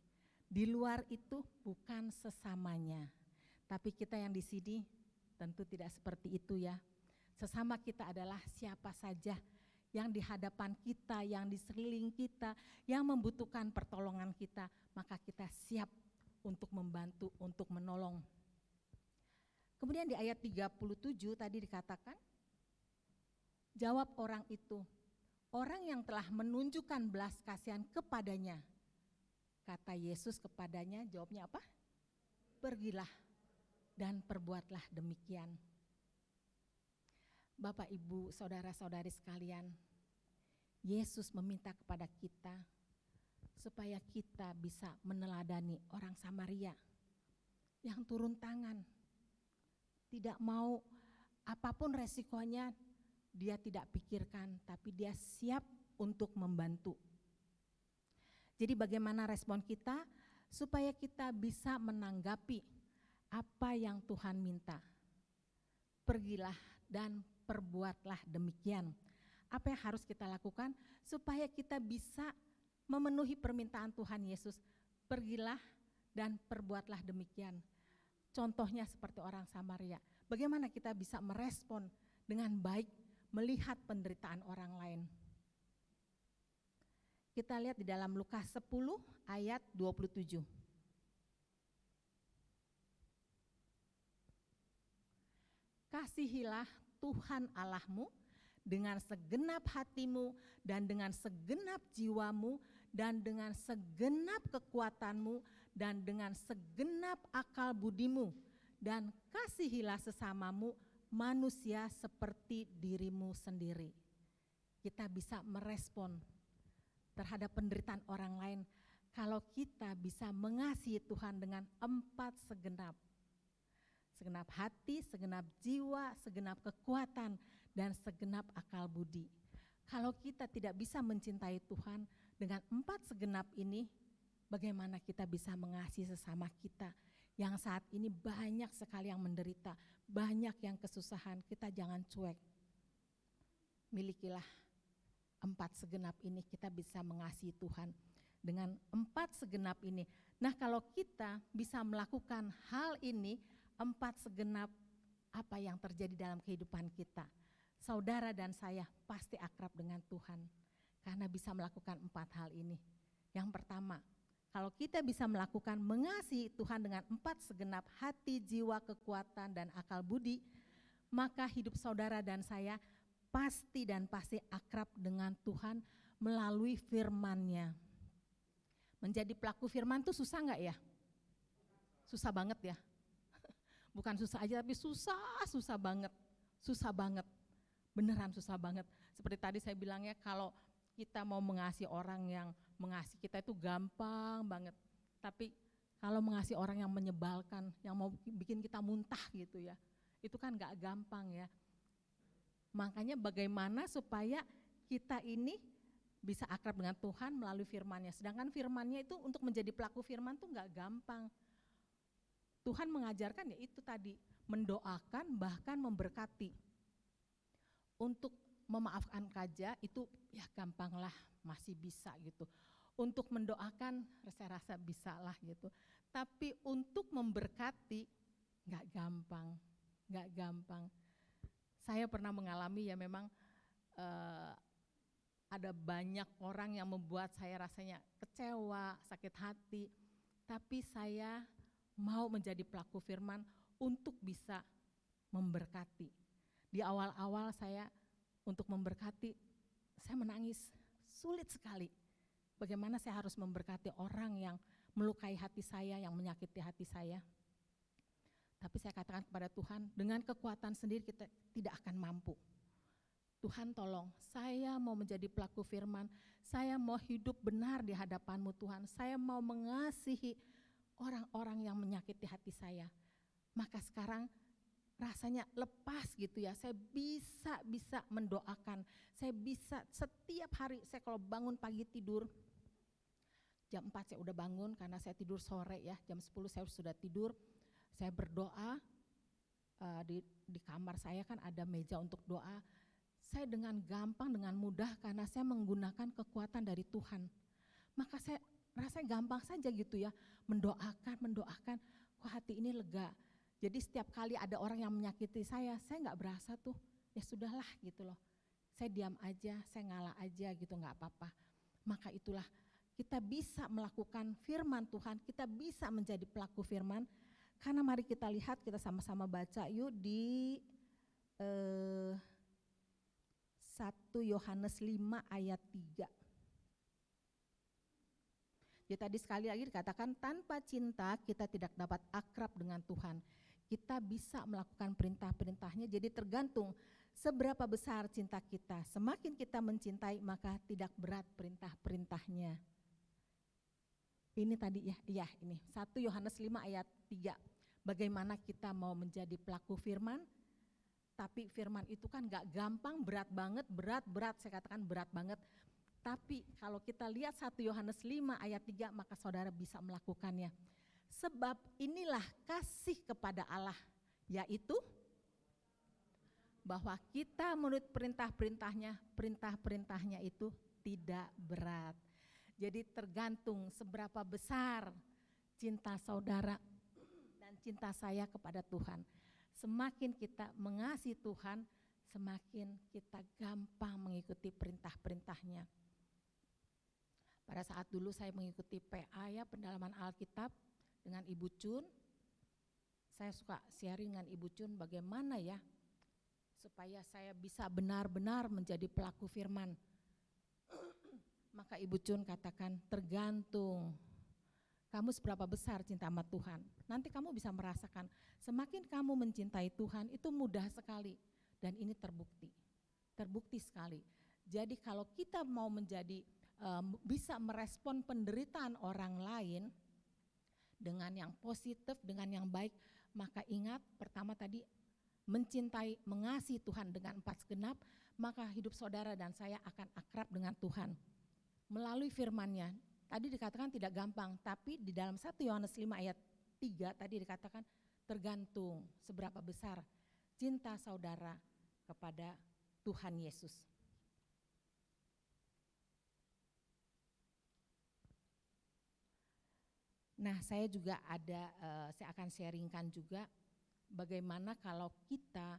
Di luar itu bukan sesamanya. Tapi kita yang di sini Tentu tidak seperti itu ya. Sesama kita adalah siapa saja yang di hadapan kita, yang di sekeliling kita, yang membutuhkan pertolongan kita, maka kita siap untuk membantu, untuk menolong. Kemudian di ayat 37 tadi dikatakan, jawab orang itu, orang yang telah menunjukkan belas kasihan kepadanya. Kata Yesus kepadanya, jawabnya apa? Pergilah dan perbuatlah demikian. Bapak, Ibu, saudara-saudari sekalian, Yesus meminta kepada kita supaya kita bisa meneladani orang Samaria yang turun tangan, tidak mau apapun resikonya dia tidak pikirkan, tapi dia siap untuk membantu. Jadi bagaimana respon kita supaya kita bisa menanggapi apa yang Tuhan minta? Pergilah dan perbuatlah demikian. Apa yang harus kita lakukan supaya kita bisa memenuhi permintaan Tuhan Yesus? Pergilah dan perbuatlah demikian. Contohnya seperti orang Samaria. Bagaimana kita bisa merespon dengan baik melihat penderitaan orang lain? Kita lihat di dalam Lukas 10 ayat 27. Kasihilah Tuhan Allahmu dengan segenap hatimu dan dengan segenap jiwamu dan dengan segenap kekuatanmu dan dengan segenap akal budimu, dan kasihilah sesamamu manusia seperti dirimu sendiri. Kita bisa merespon terhadap penderitaan orang lain kalau kita bisa mengasihi Tuhan dengan 4 segenap. Segenap hati, segenap jiwa, segenap kekuatan, dan segenap akal budi. Kalau kita tidak bisa mencintai Tuhan dengan 4 segenap ini, bagaimana kita bisa mengasihi sesama kita yang saat ini banyak sekali yang menderita, banyak yang kesusahan. Kita jangan cuek. Milikilah 4 segenap ini, kita bisa mengasihi Tuhan dengan 4 segenap ini. Nah, kalau kita bisa melakukan hal ini, 4 segenap apa yang terjadi dalam kehidupan kita, saudara dan saya pasti akrab dengan Tuhan karena bisa melakukan 4 hal ini. Yang pertama, kalau kita bisa melakukan mengasihi Tuhan dengan 4 segenap hati, jiwa, kekuatan, dan akal budi, maka hidup saudara dan saya pasti dan pasti akrab dengan Tuhan melalui firman-Nya. Menjadi pelaku firman itu susah enggak ya? Susah banget ya. Bukan susah aja tapi susah banget. Beneran susah banget. Seperti tadi saya bilangnya, kalau kita mau mengasihi orang yang mengasihi kita itu gampang banget. Tapi kalau mengasihi orang yang menyebalkan, yang mau bikin kita muntah gitu ya, itu kan gak gampang ya. Makanya bagaimana supaya kita ini bisa akrab dengan Tuhan melalui firman-Nya. Sedangkan firman-Nya itu untuk menjadi pelaku firman tuh gak gampang. Tuhan mengajarkan ya itu tadi, mendoakan bahkan memberkati. Untuk memaafkan saja itu ya gampang lah, masih bisa gitu. Untuk mendoakan saya rasa bisa lah gitu. Tapi untuk memberkati gak gampang. Saya pernah mengalami ya memang ada banyak orang yang membuat saya rasanya kecewa, sakit hati. Tapi saya mau menjadi pelaku firman untuk bisa memberkati. Di awal-awal saya untuk memberkati, saya menangis, sulit sekali. Bagaimana saya harus memberkati orang yang melukai hati saya, yang menyakiti hati saya. Tapi saya katakan kepada Tuhan, dengan kekuatan sendiri kita tidak akan mampu. Tuhan tolong, saya mau menjadi pelaku firman, saya mau hidup benar di hadapan-Mu Tuhan, saya mau mengasihi orang-orang yang menyakiti hati saya. Maka sekarang rasanya lepas gitu ya, saya bisa mendoakan, saya bisa setiap hari, saya kalau bangun pagi tidur, jam 4 saya udah bangun karena saya tidur sore ya, jam 10 saya sudah tidur, saya berdoa, di kamar saya kan ada meja untuk doa, saya dengan gampang, dengan mudah karena saya menggunakan kekuatan dari Tuhan. Maka saya rasanya gampang saja gitu ya, mendoakan, kok hati ini lega. Jadi setiap kali ada orang yang menyakiti saya nggak berasa tuh, ya sudahlah gitu loh. Saya diam aja, saya ngalah aja gitu, nggak apa-apa. Maka itulah kita bisa melakukan firman Tuhan, kita bisa menjadi pelaku firman. Karena mari kita lihat, kita sama-sama baca yuk di 1 Yohanes 5 ayat 3. Jadi tadi sekali lagi dikatakan tanpa cinta kita tidak dapat akrab dengan Tuhan. Kita bisa melakukan perintah-perintahnya, jadi tergantung seberapa besar cinta kita. Semakin kita mencintai maka tidak berat perintah-perintahnya. Ini tadi ya ini 1 Yohanes 5 ayat 3. Bagaimana kita mau menjadi pelaku firman, tapi firman itu kan gak gampang, berat banget, berat, saya katakan berat banget. Tapi kalau kita lihat 1 Yohanes 5 ayat 3 maka saudara bisa melakukannya. Sebab inilah kasih kepada Allah, yaitu bahwa kita menurut perintah-perintahnya itu tidak berat. Jadi tergantung seberapa besar cinta saudara dan cinta saya kepada Tuhan. Semakin kita mengasihi Tuhan, semakin kita gampang mengikuti perintah-perintahnya. Pada saat dulu saya mengikuti PA ya, pendalaman Alkitab dengan Ibu Cun, saya suka sharing dengan Ibu Cun bagaimana ya supaya saya bisa benar-benar menjadi pelaku firman. Maka Ibu Cun katakan tergantung kamu seberapa besar cinta sama Tuhan. Nanti kamu bisa merasakan semakin kamu mencintai Tuhan itu mudah sekali dan ini terbukti sekali. Jadi kalau kita mau menjadi bisa merespon penderitaan orang lain dengan yang positif, dengan yang baik, maka ingat pertama tadi mencintai, mengasihi Tuhan dengan 4 segenap, maka hidup saudara dan saya akan akrab dengan Tuhan. Melalui firman-Nya, tadi dikatakan tidak gampang, tapi di dalam 1 Yohanes 5 ayat 3 tadi dikatakan tergantung seberapa besar cinta saudara kepada Tuhan Yesus. Nah, saya juga ada, saya akan sharingkan juga bagaimana kalau kita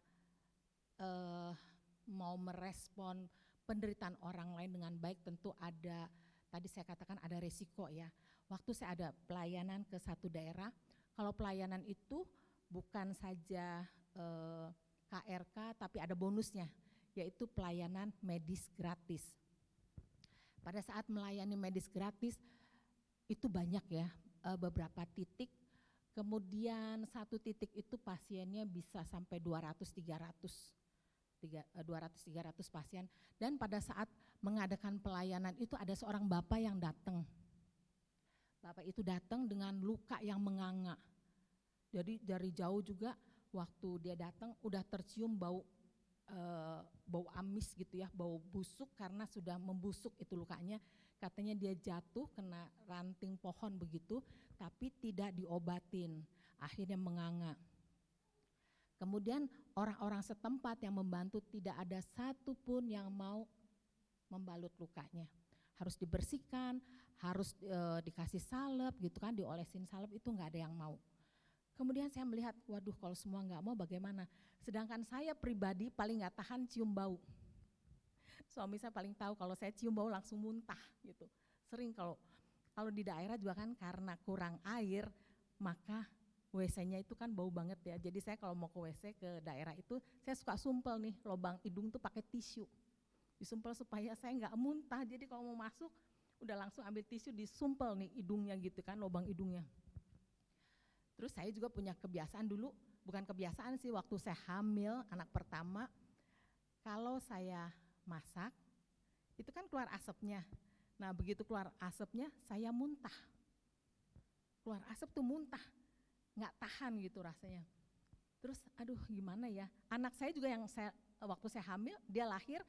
mau merespon penderitaan orang lain dengan baik, tentu ada, tadi saya katakan ada resiko ya. Waktu saya ada pelayanan ke satu daerah, kalau pelayanan itu bukan saja KRK tapi ada bonusnya, yaitu pelayanan medis gratis. Pada saat melayani medis gratis itu banyak ya, beberapa titik, kemudian satu titik itu pasiennya bisa sampai 200-300 pasien, dan pada saat mengadakan pelayanan itu ada seorang bapak yang datang. Bapak itu datang dengan luka yang menganga. Jadi dari jauh juga waktu dia datang udah tercium bau amis gitu ya, bau busuk karena sudah membusuk itu lukanya. Katanya dia jatuh kena ranting pohon begitu, tapi tidak diobatin, akhirnya menganga. Kemudian orang-orang setempat yang membantu tidak ada satupun yang mau membalut lukanya. Harus dibersihkan, harus dikasih salep gitu kan, diolesin salep, itu nggak ada yang mau. Kemudian saya melihat, waduh kalau semua nggak mau bagaimana? Sedangkan saya pribadi paling nggak tahan cium bau. Suami saya paling tahu kalau saya cium bau langsung muntah gitu. Sering kalau di daerah juga kan karena kurang air, maka WC-nya itu kan bau banget ya. Jadi saya kalau mau ke WC ke daerah itu, saya suka sumpel nih lubang hidung tuh pakai tisu. Disumpel supaya saya nggak muntah. Jadi kalau mau masuk udah langsung ambil tisu disumpel nih hidungnya gitu kan, lubang hidungnya. Terus saya juga punya kebiasaan dulu, bukan kebiasaan sih, waktu saya hamil anak pertama, kalau saya masak, itu kan keluar asapnya. Nah begitu keluar asapnya, saya muntah. Keluar asap tuh muntah, nggak tahan gitu rasanya. Terus aduh gimana ya, anak saya juga yang waktu saya hamil, dia lahir,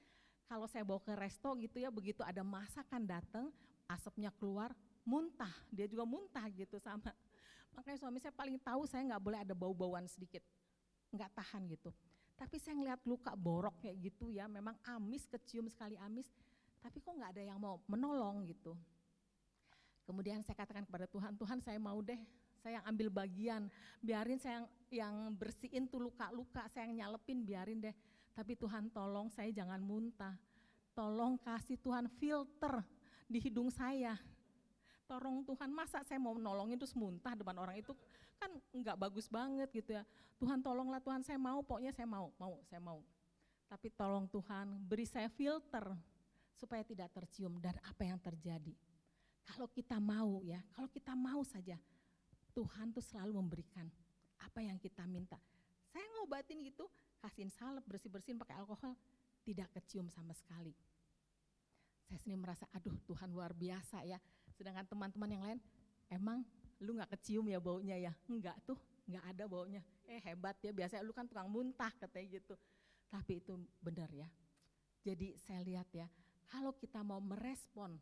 kalau saya bawa ke resto gitu ya, begitu ada masakan datang, asapnya keluar, muntah, dia juga muntah gitu sama. Makanya suami saya paling tahu saya nggak boleh ada bau-bauan sedikit, nggak tahan gitu. Tapi saya ngeliat luka borok kayak gitu ya, memang amis, kecium sekali amis, tapi kok nggak ada yang mau menolong gitu. Kemudian saya katakan kepada Tuhan, Tuhan saya mau deh, saya yang ambil bagian, biarin saya yang bersihin tuh luka-luka, saya yang nyalepin, biarin deh. Tapi Tuhan tolong saya jangan muntah, tolong kasih Tuhan filter di hidung saya. Tolong Tuhan, masa saya mau nolongin terus muntah depan orang itu kan enggak bagus banget gitu ya. Tuhan tolonglah Tuhan, saya mau, pokoknya saya mau. Tapi tolong Tuhan beri saya filter supaya tidak tercium. Dan apa yang terjadi? Kalau kita mau ya, kalau kita mau saja, Tuhan tuh selalu memberikan apa yang kita minta. Saya ngobatin gitu, kasihin salep, bersih-bersihin pakai alkohol, tidak kecium sama sekali. Saya sendiri merasa, aduh Tuhan luar biasa ya. Sedangkan teman-teman yang lain, emang lu gak kecium ya baunya ya? Enggak tuh, gak ada baunya. Hebat ya, biasanya lu kan tukang muntah katanya gitu. Tapi itu benar ya. Jadi saya lihat ya, kalau kita mau merespon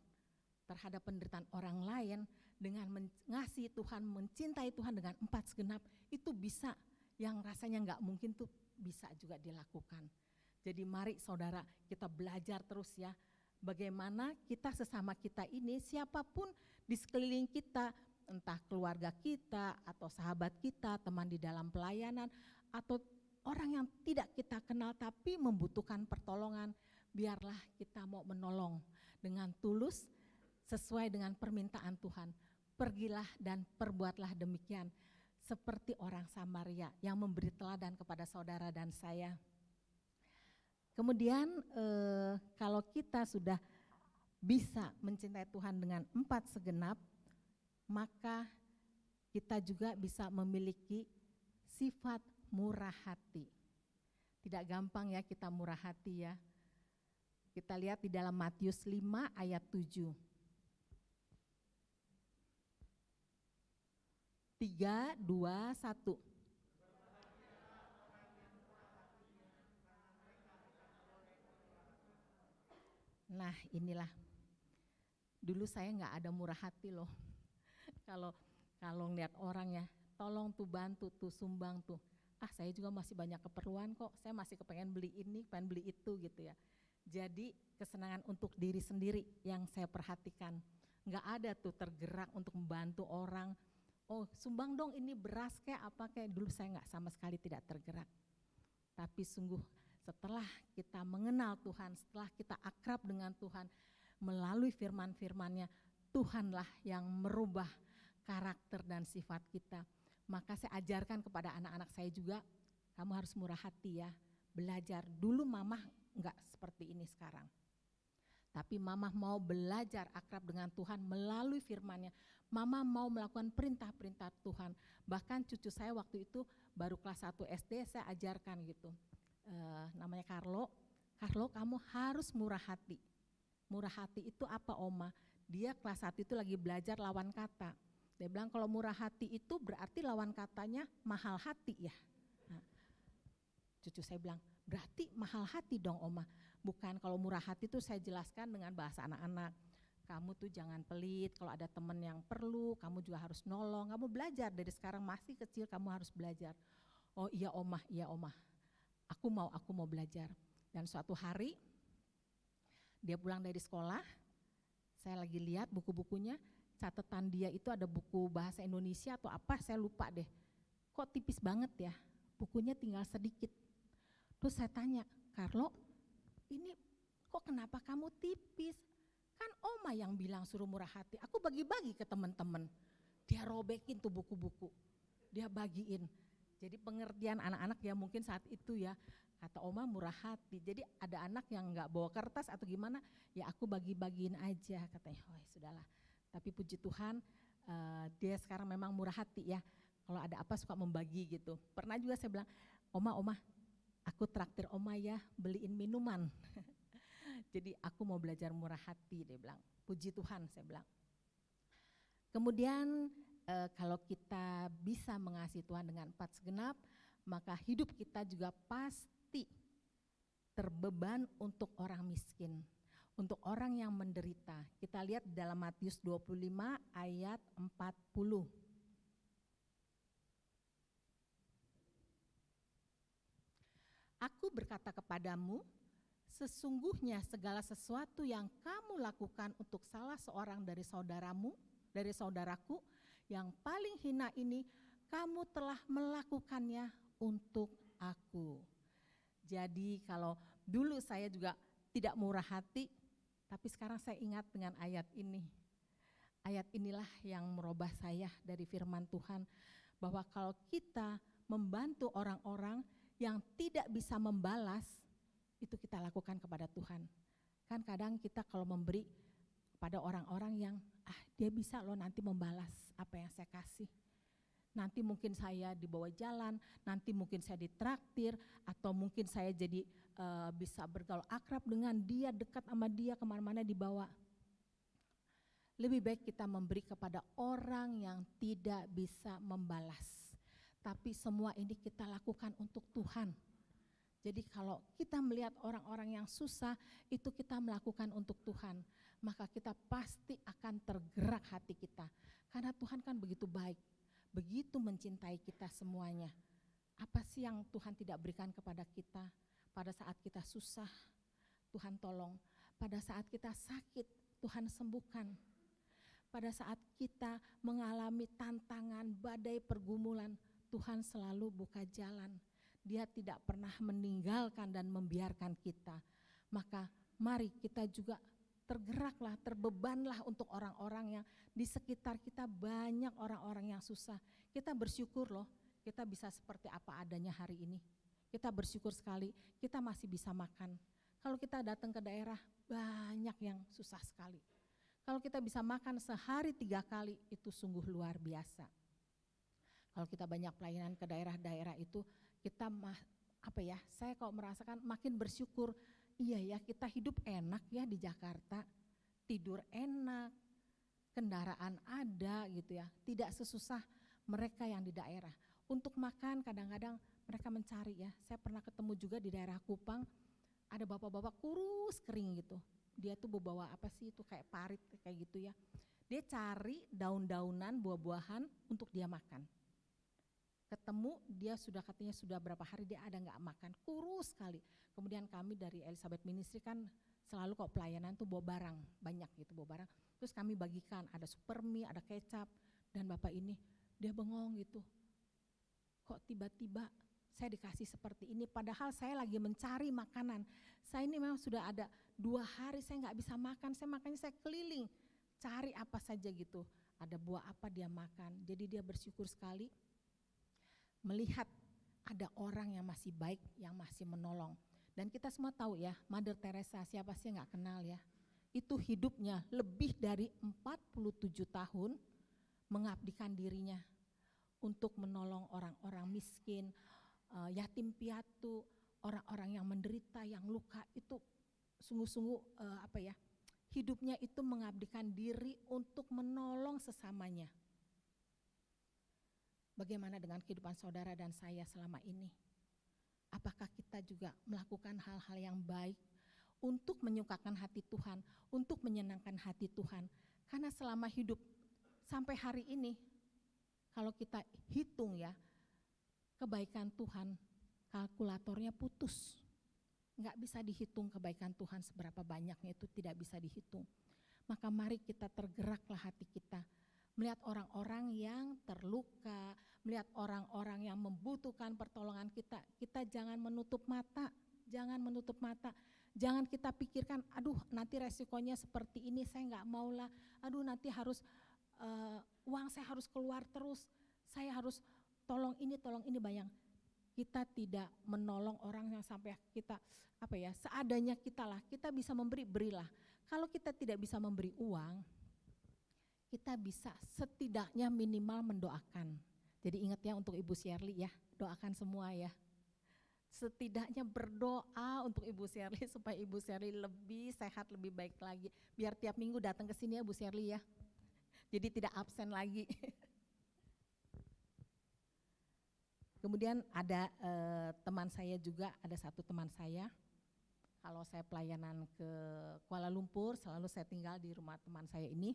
terhadap penderitaan orang lain dengan mengasihi Tuhan, mencintai Tuhan dengan 4 segenap, itu bisa, yang rasanya gak mungkin tuh bisa juga dilakukan. Jadi mari saudara, kita belajar terus ya, bagaimana kita sesama kita ini, siapapun di sekeliling kita, entah keluarga kita atau sahabat kita, teman di dalam pelayanan, atau orang yang tidak kita kenal tapi membutuhkan pertolongan, biarlah kita mau menolong dengan tulus sesuai dengan permintaan Tuhan. Pergilah dan perbuatlah demikian seperti orang Samaria yang memberi teladan kepada saudara dan saya. Kemudian kalau kita sudah bisa mencintai Tuhan dengan 4 segenap, maka kita juga bisa memiliki sifat murah hati. Tidak gampang ya kita murah hati ya. Kita lihat di dalam Matius 5 ayat 7. 3, 2, 1. Nah inilah, dulu saya nggak ada murah hati loh. Kalau ngeliat orang ya, tolong tuh bantu tuh sumbang tuh. Saya juga masih banyak keperluan kok, saya masih kepengen beli ini, pengen beli itu gitu ya. Jadi kesenangan untuk diri sendiri yang saya perhatikan. Nggak ada tuh tergerak untuk membantu orang. Oh sumbang dong ini beras kayak apa kayak, dulu saya nggak sama sekali tidak tergerak. Tapi sungguh setelah kita mengenal Tuhan, setelah kita akrab dengan Tuhan, melalui firman-firman-Nya, Tuhanlah yang merubah karakter dan sifat kita. Maka saya ajarkan kepada anak-anak saya juga, kamu harus murah hati ya, belajar. Dulu mamah enggak seperti ini sekarang. Tapi mamah mau belajar akrab dengan Tuhan melalui firman-Nya. Mama mau melakukan perintah-perintah Tuhan. Bahkan cucu saya waktu itu baru kelas 1 SD saya ajarkan gitu. Namanya Carlo, kamu harus murah hati. Murah hati itu apa Oma? Dia kelas 1 itu lagi belajar lawan kata. Dia bilang kalau murah hati itu berarti lawan katanya mahal hati ya. Nah, cucu saya bilang berarti mahal hati dong Oma. Bukan, kalau murah hati itu saya jelaskan dengan bahasa anak-anak. Kamu tuh jangan pelit, kalau ada teman yang perlu kamu juga harus nolong. Kamu belajar dari sekarang masih kecil, kamu harus belajar. Oh iya Oma, aku mau belajar. Dan suatu hari dia pulang dari sekolah, saya lagi lihat buku-bukunya, catatan dia itu ada buku bahasa Indonesia atau apa, saya lupa deh. Kok tipis banget ya, bukunya tinggal sedikit. Terus saya tanya, Carlo, ini kok kenapa kamu tipis? Kan Oma yang bilang suruh murah hati, aku bagi-bagi ke teman-teman. Dia robekin tuh buku-buku, dia bagiin. Jadi pengertian anak-anak ya mungkin saat itu ya, kata Oma murah hati. Jadi ada anak yang gak bawa kertas atau gimana, ya aku bagi-bagiin aja katanya. Oh ya sudahlah, tapi puji Tuhan dia sekarang memang murah hati ya. Kalau ada apa suka membagi gitu. Pernah juga saya bilang, Oma, aku traktir Oma ya beliin minuman. Jadi aku mau belajar murah hati, dia bilang. Puji Tuhan saya bilang. Kemudian kalau kita bisa mengasihi Tuhan dengan 4 segenap, maka hidup kita juga pasti terbeban untuk orang miskin, untuk orang yang menderita. Kita lihat dalam Matius 25 ayat 40. Aku berkata kepadamu, sesungguhnya segala sesuatu yang kamu lakukan untuk salah seorang dari saudaraku yang paling hina ini kamu telah melakukannya untuk aku. Jadi kalau dulu saya juga tidak murah hati, tapi sekarang saya ingat dengan ayat ini. Ayat inilah yang merubah saya dari firman Tuhan, bahwa kalau kita membantu orang-orang yang tidak bisa membalas, itu kita lakukan kepada Tuhan. Kan kadang kita kalau memberi pada orang-orang yang, dia bisa loh nanti membalas apa yang saya kasih. Nanti mungkin saya dibawa jalan, nanti mungkin saya ditraktir, atau mungkin saya jadi bisa bergaul akrab dengan dia, dekat sama dia, kemana-mana dibawa. Lebih baik kita memberi kepada orang yang tidak bisa membalas. Tapi semua ini kita lakukan untuk Tuhan. Jadi kalau kita melihat orang-orang yang susah, itu kita melakukan untuk Tuhan, maka kita pasti akan tergerak hati kita. Karena Tuhan kan begitu baik, begitu mencintai kita semuanya. Apa sih yang Tuhan tidak berikan kepada kita? Pada saat kita susah, Tuhan tolong. Pada saat kita sakit, Tuhan sembuhkan. Pada saat kita mengalami tantangan, badai, pergumulan, Tuhan selalu buka jalan. Dia tidak pernah meninggalkan dan membiarkan kita. Maka mari kita juga tergeraklah, terbebanlah untuk orang-orang yang di sekitar kita, banyak orang-orang yang susah. Kita bersyukur loh, kita bisa seperti apa adanya hari ini. Kita bersyukur sekali, kita masih bisa makan. Kalau kita datang ke daerah, banyak yang susah sekali. Kalau kita bisa makan sehari 3 kali, itu sungguh luar biasa. Kalau kita banyak pelayanan ke daerah-daerah itu, kita saya kalau merasakan makin bersyukur. Iya ya, kita hidup enak ya di Jakarta, tidur enak, kendaraan ada gitu ya, tidak sesusah mereka yang di daerah. Untuk makan kadang-kadang mereka mencari ya, saya pernah ketemu juga di daerah Kupang, ada bapak-bapak kurus kering gitu. Dia tuh bawa apa sih itu kayak parit kayak gitu ya. Dia cari daun-daunan, buah-buahan untuk dia makan. Ketemu dia katanya sudah berapa hari dia ada nggak makan, kurus sekali. Kemudian kami dari Elizabeth Ministry kan selalu kok pelayanan tuh bawa barang, banyak gitu bawa barang. Terus kami bagikan, ada super mie, ada kecap, dan bapak ini dia bengong gitu. Kok tiba-tiba saya dikasih seperti ini, padahal saya lagi mencari makanan. Saya ini memang sudah ada 2 hari saya nggak bisa makan, makanya saya keliling cari apa saja gitu. Ada buah apa dia makan, jadi dia bersyukur sekali melihat ada orang yang masih baik, yang masih menolong. Dan kita semua tahu ya, Mother Teresa, siapa sih yang gak kenal ya. Itu hidupnya lebih dari 47 tahun mengabdikan dirinya untuk menolong orang-orang miskin, yatim piatu, orang-orang yang menderita, yang luka. Itu sungguh-sungguh hidupnya itu mengabdikan diri untuk menolong sesamanya. Bagaimana dengan kehidupan saudara dan saya selama ini? Apakah kita juga melakukan hal-hal yang baik untuk menyukakan hati Tuhan, untuk menyenangkan hati Tuhan? Karena selama hidup sampai hari ini, kalau kita hitung ya, kebaikan Tuhan, kalkulatornya putus. Nggak bisa dihitung kebaikan Tuhan seberapa banyaknya, itu tidak bisa dihitung. Maka mari kita tergeraklah hati kita, melihat orang-orang yang terluka, melihat orang-orang yang membutuhkan pertolongan kita. Kita jangan menutup mata, jangan kita pikirkan, aduh nanti resikonya seperti ini, saya nggak mau lah, aduh nanti harus uang saya harus keluar terus, saya harus tolong ini bayang. Kita tidak menolong orang yang sampai kita seadanya kita lah, kita bisa memberi, berilah. Kalau kita tidak bisa memberi uang, kita bisa setidaknya minimal mendoakan. Jadi ingat ya untuk Ibu Shirley ya, doakan semua ya. Setidaknya berdoa untuk Ibu Shirley supaya Ibu Shirley lebih sehat, lebih baik lagi. Biar tiap minggu datang ke sini ya Bu Shirley ya. Jadi tidak absen lagi. Kemudian ada teman saya juga, ada satu teman saya. Kalau saya pelayanan ke Kuala Lumpur, selalu saya tinggal di rumah teman saya ini.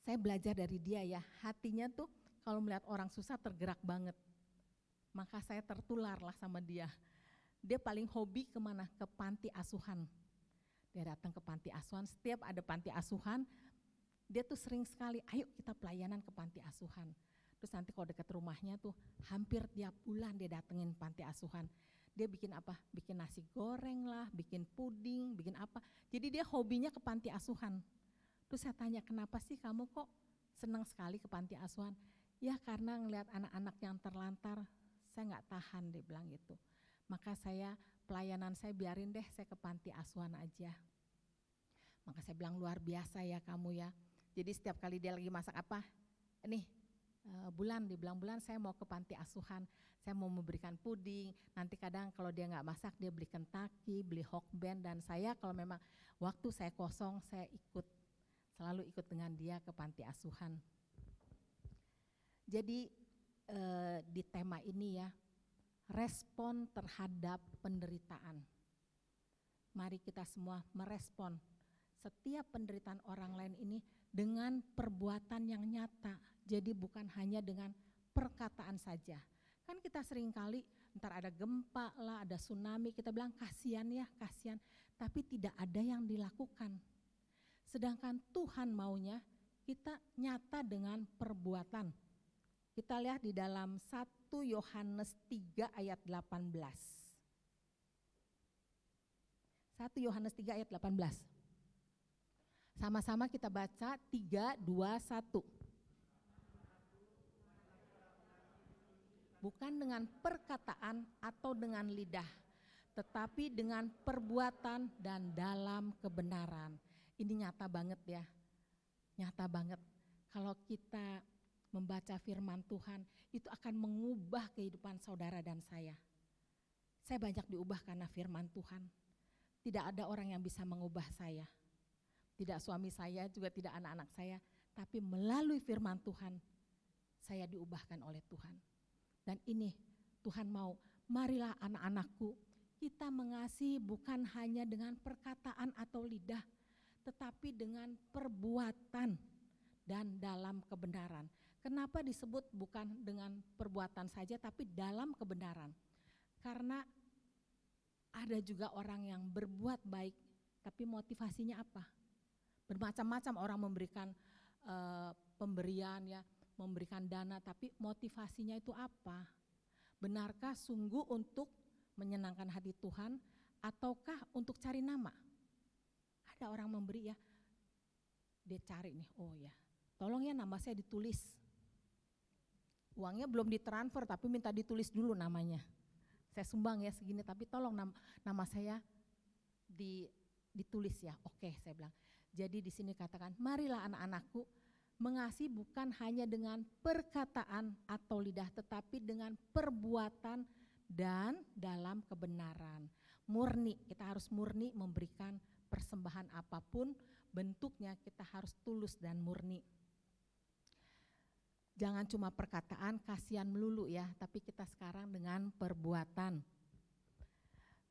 Saya belajar dari dia ya, hatinya tuh kalau melihat orang susah tergerak banget. Maka saya tertularlah sama dia. Dia paling hobi kemana? Ke panti asuhan. Dia datang ke panti asuhan, setiap ada panti asuhan, dia tuh sering sekali, ayo kita pelayanan ke panti asuhan. Terus nanti kalau dekat rumahnya tuh hampir tiap bulan dia datengin panti asuhan. Dia bikin apa? Bikin nasi goreng lah, bikin puding, bikin apa. Jadi dia hobinya ke panti asuhan. Terus saya tanya, kenapa sih kamu kok senang sekali ke panti asuhan? Ya karena ngelihat anak-anak yang terlantar, saya nggak tahan, dia bilang gitu. Maka saya pelayanan saya biarin deh saya ke panti asuhan aja. Maka saya bilang luar biasa ya kamu ya. Jadi setiap kali dia lagi masak apa, nih Bulan, dia bilang Bulan saya mau ke panti asuhan, saya mau memberikan puding. Nanti kadang kalau dia nggak masak dia beli Kentucky, beli Hokben, dan saya kalau memang waktu saya kosong saya selalu ikut dengan dia ke panti asuhan. Jadi di tema ini ya, respon terhadap penderitaan. Mari kita semua merespon setiap penderitaan orang lain ini dengan perbuatan yang nyata. Jadi bukan hanya dengan perkataan saja. Kan kita sering kali ntar ada gempa lah, ada tsunami, kita bilang kasihan ya, kasihan. Tapi tidak ada yang dilakukan. Sedangkan Tuhan maunya kita nyata dengan perbuatan. Kita lihat di dalam 1 Yohanes 3 ayat 18. 1 Yohanes 3 ayat 18. Sama-sama kita baca 3, 2, 1. Bukan dengan perkataan atau dengan lidah, tetapi dengan perbuatan dan dalam kebenaran. Ini nyata banget ya, nyata banget. Kalau kita membaca firman Tuhan, itu akan mengubah kehidupan saudara dan saya. Saya banyak diubah karena firman Tuhan. Tidak ada orang yang bisa mengubah saya. Tidak suami saya, juga tidak anak-anak saya. Tapi melalui firman Tuhan, saya diubahkan oleh Tuhan. Dan ini Tuhan mau, marilah anak-anakku, kita mengasihi bukan hanya dengan perkataan atau lidah, tetapi dengan perbuatan dan dalam kebenaran. Kenapa disebut bukan dengan perbuatan saja, tapi dalam kebenaran? Karena ada juga orang yang berbuat baik, tapi motivasinya apa? Bermacam-macam orang memberikan pemberian ya, memberikan dana, tapi motivasinya itu apa? Benarkah sungguh untuk menyenangkan hati Tuhan ataukah untuk cari nama? Ada orang memberi ya, dia cari nih, oh ya, tolong ya nama saya ditulis. Uangnya belum ditransfer tapi minta ditulis dulu namanya. Saya sumbang ya segini tapi tolong nama saya ditulis ya. Oke, saya bilang. Jadi di sini katakan, marilah anak-anakku, mengasihi bukan hanya dengan perkataan atau lidah, tetapi dengan perbuatan dan dalam kebenaran. Murni, kita harus murni memberikan persembahan apapun, bentuknya kita harus tulus dan murni. Jangan cuma perkataan, kasihan melulu ya, tapi kita sekarang dengan perbuatan.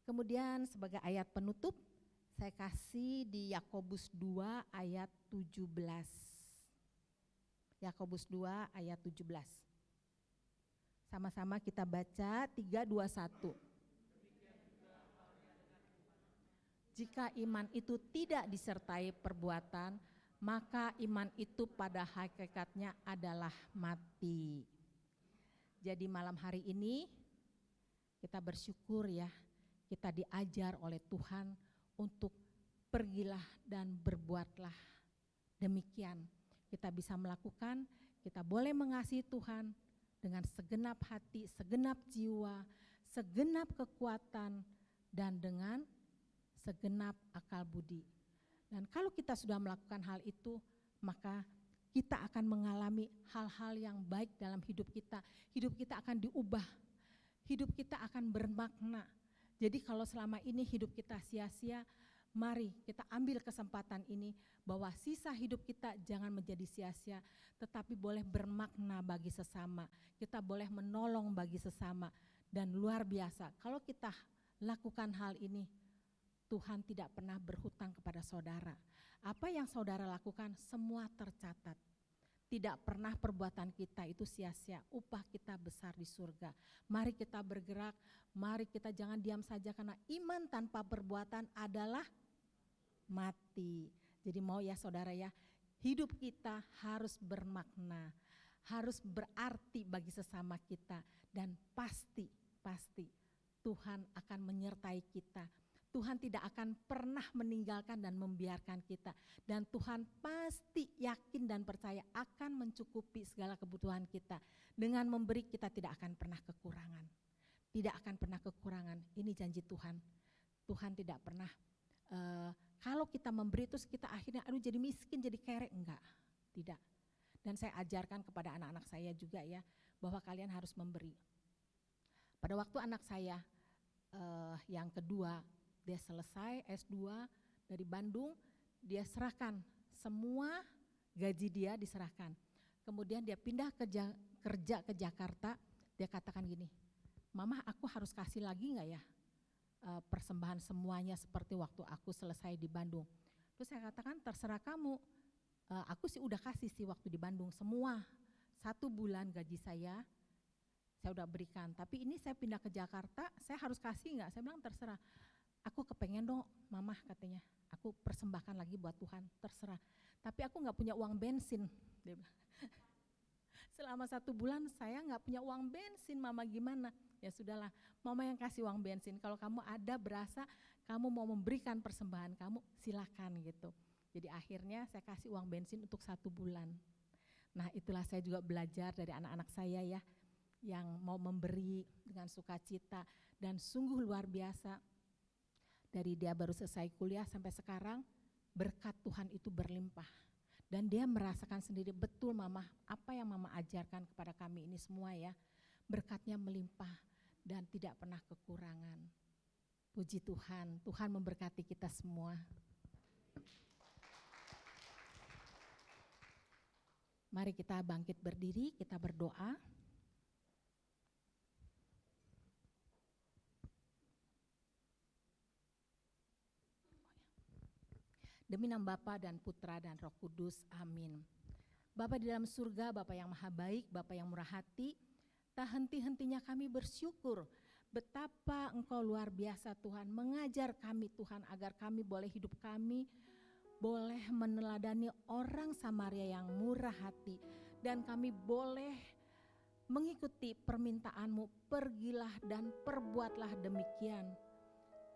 Kemudian sebagai ayat penutup, saya kasih di Yakobus 2 ayat 17. Yakobus 2 ayat 17. Sama-sama kita baca 3, 2, 1. Jika iman itu tidak disertai perbuatan, maka iman itu pada hakikatnya adalah mati. Jadi malam hari ini kita bersyukur ya, kita diajar oleh Tuhan untuk pergilah dan berbuatlah demikian. Kita bisa melakukan, kita boleh mengasihi Tuhan dengan segenap hati, segenap jiwa, segenap kekuatan, dan dengan segenap akal budi. Dan kalau kita sudah melakukan hal itu, maka kita akan mengalami hal-hal yang baik dalam hidup kita. Hidup kita akan diubah, hidup kita akan bermakna. Jadi kalau selama ini hidup kita sia-sia, mari kita ambil kesempatan ini bahwa sisa hidup kita jangan menjadi sia-sia, tetapi boleh bermakna bagi sesama. Kita boleh menolong bagi sesama, dan luar biasa kalau kita lakukan hal ini, Tuhan tidak pernah berhutang kepada saudara. Apa yang saudara lakukan semua tercatat. Tidak pernah perbuatan kita itu sia-sia, upah kita besar di surga. Mari kita bergerak, mari kita jangan diam saja, karena iman tanpa perbuatan adalah mati. Jadi mau ya saudara ya, hidup kita harus bermakna, harus berarti bagi sesama kita, dan pasti Tuhan akan menyertai kita. Tuhan tidak akan pernah meninggalkan dan membiarkan kita. Dan Tuhan pasti yakin dan percaya akan mencukupi segala kebutuhan kita. Dengan memberi kita tidak akan pernah kekurangan. Tidak akan pernah kekurangan, ini janji Tuhan. Tuhan tidak pernah, kalau kita memberi terus kita akhirnya jadi miskin, jadi kere, enggak, tidak. Dan saya ajarkan kepada anak-anak saya juga ya, bahwa kalian harus memberi. Pada waktu anak saya yang kedua, dia selesai S2 dari Bandung, dia serahkan semua gaji dia diserahkan. Kemudian dia pindah kerja ke Jakarta, dia katakan gini, Mama aku harus kasih lagi gak ya persembahan semuanya seperti waktu aku selesai di Bandung. Terus saya katakan terserah kamu, aku sih udah kasih sih waktu di Bandung semua, 1 bulan gaji saya udah berikan. Tapi ini saya pindah ke Jakarta, saya harus kasih gak? Saya bilang terserah. Aku kepengen dong Mama katanya, aku persembahkan lagi buat Tuhan, terserah. Tapi aku gak punya uang bensin, dia bilang. Selama 1 bulan saya gak punya uang bensin, Mama gimana? Ya sudahlah, Mama yang kasih uang bensin, kalau kamu ada berasa kamu mau memberikan persembahan kamu silakan gitu. Jadi akhirnya saya kasih uang bensin untuk 1 bulan. Nah itulah saya juga belajar dari anak-anak saya ya, yang mau memberi dengan sukacita dan sungguh luar biasa. Dari dia baru selesai kuliah sampai sekarang, berkat Tuhan itu berlimpah. Dan dia merasakan sendiri, betul Mama, apa yang Mama ajarkan kepada kami ini semua ya, berkatnya melimpah dan tidak pernah kekurangan. Puji Tuhan, Tuhan memberkati kita semua. Mari kita bangkit berdiri, kita berdoa. Demi nama Bapa dan Putra dan Roh Kudus, amin. Bapa di dalam surga, Bapa yang maha baik, Bapa yang murah hati, tak henti-hentinya kami bersyukur betapa Engkau luar biasa Tuhan, mengajar kami Tuhan agar kami boleh hidup kami, boleh meneladani orang Samaria yang murah hati, dan kami boleh mengikuti permintaan-Mu, pergilah dan perbuatlah demikian.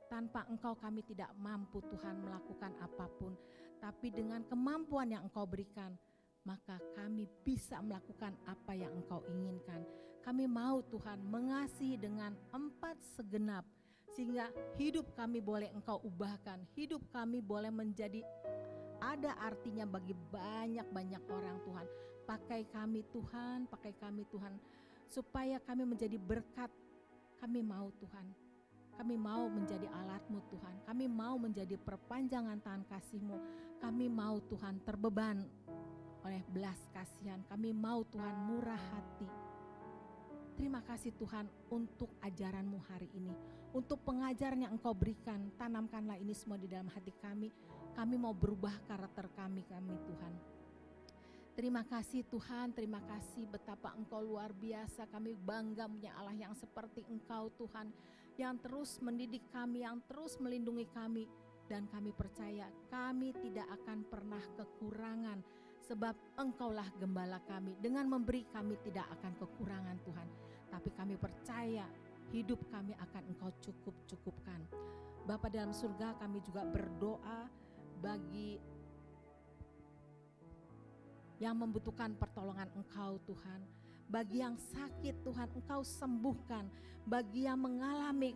Tanpa Engkau kami tidak mampu Tuhan melakukan apapun, tapi dengan kemampuan yang Engkau berikan, maka kami bisa melakukan apa yang Engkau inginkan. Kami mau Tuhan mengasihi dengan 4 segenap, sehingga hidup kami boleh Engkau ubahkan, hidup kami boleh menjadi ada artinya bagi banyak-banyak orang Tuhan. Pakai kami Tuhan, supaya kami menjadi berkat. Kami mau Tuhan. Kami mau menjadi alat-Mu Tuhan, kami mau menjadi perpanjangan tangan kasih-Mu, kami mau Tuhan terbeban oleh belas kasihan, kami mau Tuhan murah hati. Terima kasih Tuhan untuk ajaran-Mu hari ini, untuk pengajaran yang Engkau berikan, tanamkanlah ini semua di dalam hati kami mau berubah karakter kami Tuhan. Terima kasih Tuhan, terima kasih betapa Engkau luar biasa, kami bangga punya Allah yang seperti Engkau Tuhan, yang terus mendidik kami, yang terus melindungi kami, dan kami percaya kami tidak akan pernah kekurangan, sebab Engkaulah gembala kami. Dengan memberi kami tidak akan kekurangan Tuhan, tapi kami percaya hidup kami akan Engkau cukupkan. Bapa dalam surga, kami juga berdoa bagi yang membutuhkan pertolongan Engkau Tuhan, bagi yang sakit Tuhan Engkau sembuhkan, bagi yang mengalami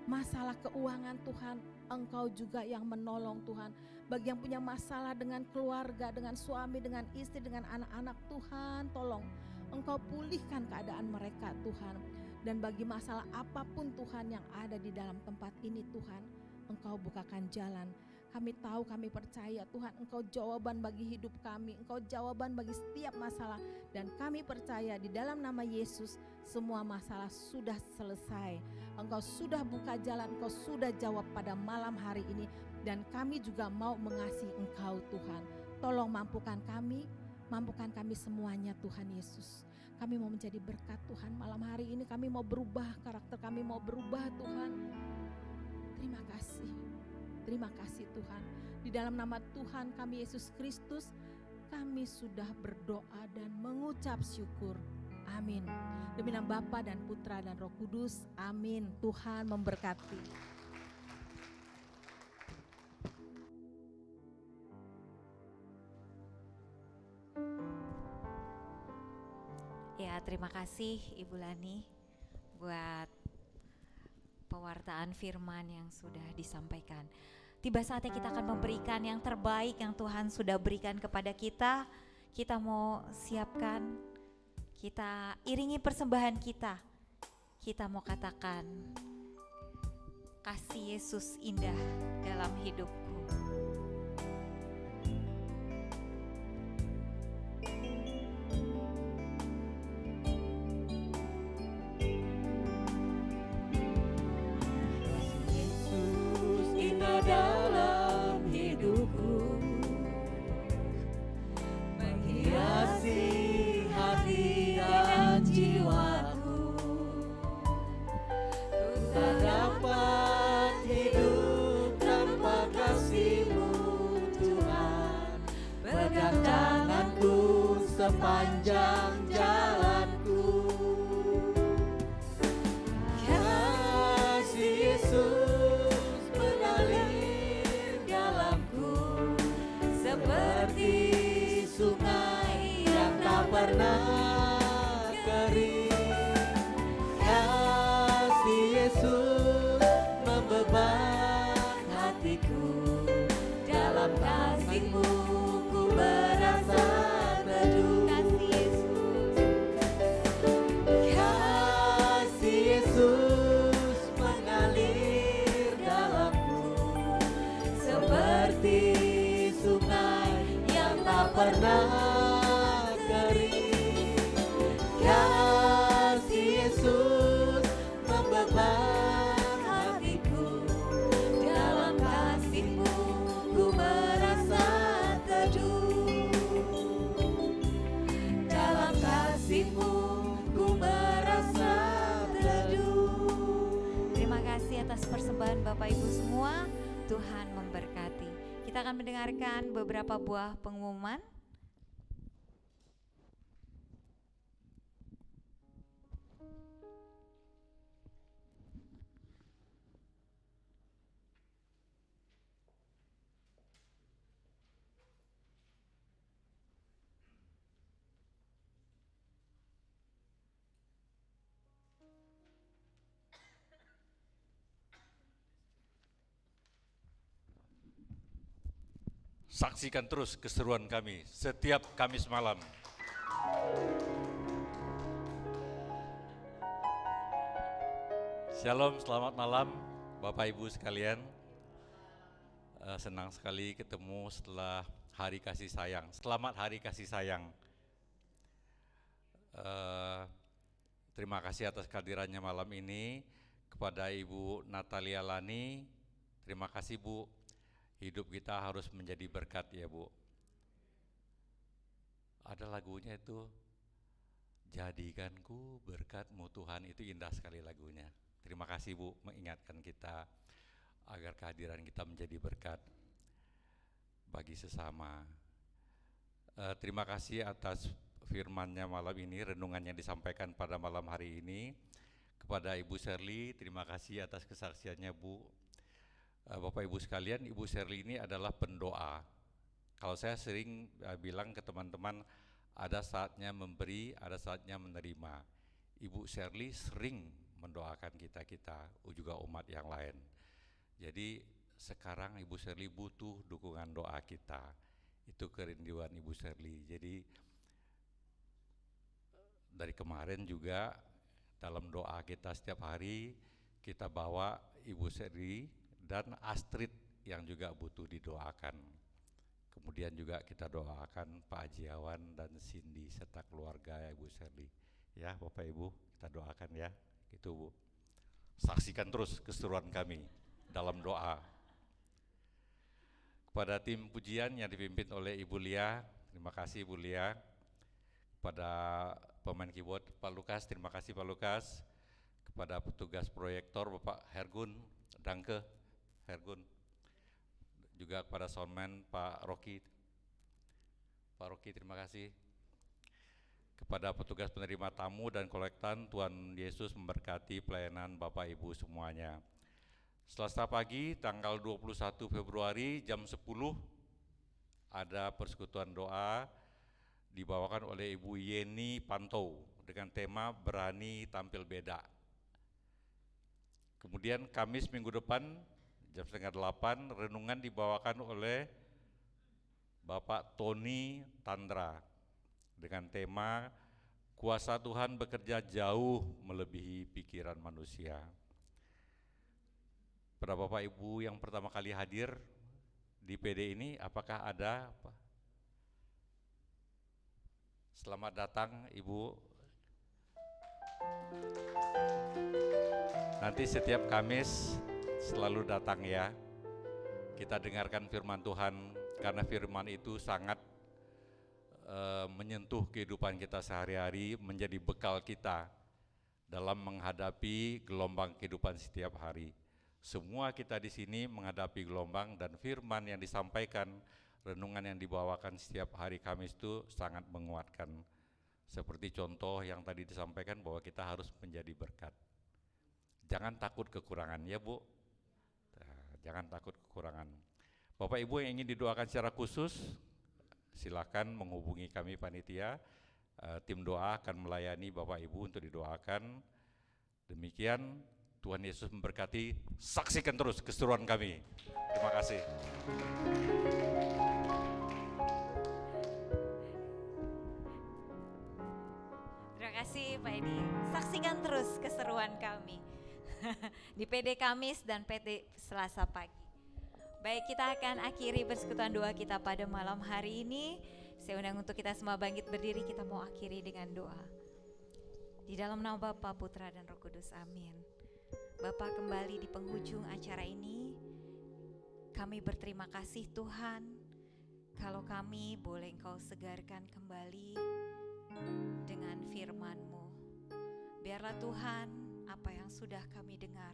masalah keuangan Tuhan Engkau juga yang menolong Tuhan, bagi yang punya masalah dengan keluarga, dengan suami, dengan istri, dengan anak-anak Tuhan tolong Engkau pulihkan keadaan mereka Tuhan. Dan bagi masalah apapun Tuhan yang ada di dalam tempat ini Tuhan, Engkau bukakan jalan. Kami tahu, kami percaya Tuhan Engkau jawaban bagi hidup kami, Engkau jawaban bagi setiap masalah, dan kami percaya di dalam nama Yesus semua masalah sudah selesai. Engkau sudah buka jalan, Engkau sudah jawab pada malam hari ini, dan kami juga mau mengasihi Engkau Tuhan. Tolong mampukan kami semuanya Tuhan Yesus. Kami mau menjadi berkat Tuhan malam hari ini, kami mau berubah, karakter kami mau berubah Tuhan. Terima kasih Tuhan. Di dalam nama Tuhan kami Yesus Kristus, kami sudah berdoa dan mengucap syukur. Amin. Demi nama Bapa dan Putra dan Roh Kudus. Amin. Tuhan memberkati. Ya, terima kasih Ibu Lani buat pewartaan firman yang sudah disampaikan. Tiba saatnya kita akan memberikan yang terbaik yang Tuhan sudah berikan kepada kita. Kita mau siapkan, kita iringi persembahan kita. Kita mau katakan, kasih Yesus indah dalam hidupku. Yesus indah dalam hidupku, menghiasi hati dan jiwaku. Ku tak dapat hidup tanpa kasih-Mu, Tuhan. Pegang tanganku sepanjang jalanku. Kasih Yesus mengalir dalamku, seperti sungai yang tak pernah kering. Kasih Yesus membeban hatiku, dalam kasih-Mu ku merasa teduh. Kasih Yesus mengalir dalamku, seperti sungai yang tak pernah kering. Kasih Yesus membeban hatiku, dalam kasih-Mu ku merasa teduh. Dalam kasih-Mu ku merasa teduh. Terima kasih atas persembahan Bapak Ibu semua. Tuhan memberkati. Kita akan mendengarkan beberapa buah pengumuman. Saksikan terus keseruan kami setiap Kamis malam. Shalom, selamat malam Bapak Ibu sekalian. Senang sekali ketemu setelah Hari Kasih Sayang. Selamat Hari Kasih Sayang. Terima kasih atas kehadirannya malam ini kepada Ibu Natalia Lani. Terima kasih Bu. Hidup kita harus menjadi berkat ya Bu. Ada lagunya itu, jadikanku berkat-Mu Tuhan, itu indah sekali lagunya. Terima kasih Bu mengingatkan kita agar kehadiran kita menjadi berkat bagi sesama. Terima kasih atas firman-Nya malam ini, renungannya disampaikan pada malam hari ini. Kepada Ibu Shirley, terima kasih atas kesaksiannya Bu. Bapak Ibu sekalian, Ibu Shirley ini adalah pendoa. Kalau saya sering bilang ke teman-teman, ada saatnya memberi, ada saatnya menerima. Ibu Shirley sering mendoakan kita juga umat yang lain. Jadi sekarang Ibu Shirley butuh dukungan doa kita. Itu kerinduan Ibu Shirley. Jadi dari kemarin juga dalam doa kita setiap hari kita bawa Ibu Shirley dan Astrid yang juga butuh didoakan. Kemudian juga kita doakan Pak Ajiawan dan Cindy serta keluarga Ibu Shirley. Ya Bapak Ibu, kita doakan ya. Itu Bu. Saksikan terus keseruan kami dalam doa. Kepada tim pujian yang dipimpin oleh Ibu Lia, terima kasih Ibu Lia. Kepada pemain keyboard Pak Lukas, terima kasih Pak Lukas. Kepada petugas proyektor Bapak Hergun, Danke Hergun. juga kepada soundman Pak Rocky. Pak Rocky, terima kasih. Kepada petugas penerima tamu dan kolektan, Tuhan Yesus memberkati pelayanan Bapak Ibu semuanya. Selasa pagi tanggal 21 Februari jam 10 ada persekutuan doa dibawakan oleh Ibu Yeni Pantou dengan tema Berani Tampil Beda. Kemudian Kamis minggu depan jam 7:30 renungan dibawakan oleh Bapak Tony Tandra dengan tema Kuasa Tuhan bekerja jauh melebihi pikiran manusia. Pada Bapak Ibu yang pertama kali hadir di PD ini, apakah ada? Selamat datang Ibu. Nanti setiap Kamis selalu datang ya. Kita dengarkan firman Tuhan, karena firman itu sangat menyentuh kehidupan kita sehari-hari, menjadi bekal kita dalam menghadapi gelombang kehidupan setiap hari. Semua kita di sini menghadapi gelombang, dan firman yang disampaikan, renungan yang dibawakan setiap hari Kamis itu sangat menguatkan. Seperti contoh yang tadi disampaikan bahwa kita harus menjadi berkat. Jangan takut kekurangan ya Bu. Jangan takut kekurangan. Bapak Ibu yang ingin didoakan secara khusus, silakan menghubungi kami panitia. Tim doa akan melayani Bapak Ibu untuk didoakan. Demikian, Tuhan Yesus memberkati. Saksikan terus keseruan kami. Terima kasih. Terima kasih Pak Edi. Saksikan terus keseruan kami di PD Kamis dan PD Selasa pagi. Baik, kita akan akhiri persekutuan doa kita pada malam hari ini. Saya undang untuk kita semua bangkit berdiri, kita mau akhiri dengan doa. Di dalam nama Bapa, Putra, dan Roh Kudus, amin. Bapa, kembali di penghujung acara ini, kami berterima kasih Tuhan, kalau kami boleh Engkau segarkan kembali dengan firman-Mu. Biarlah Tuhan, apa yang sudah kami dengar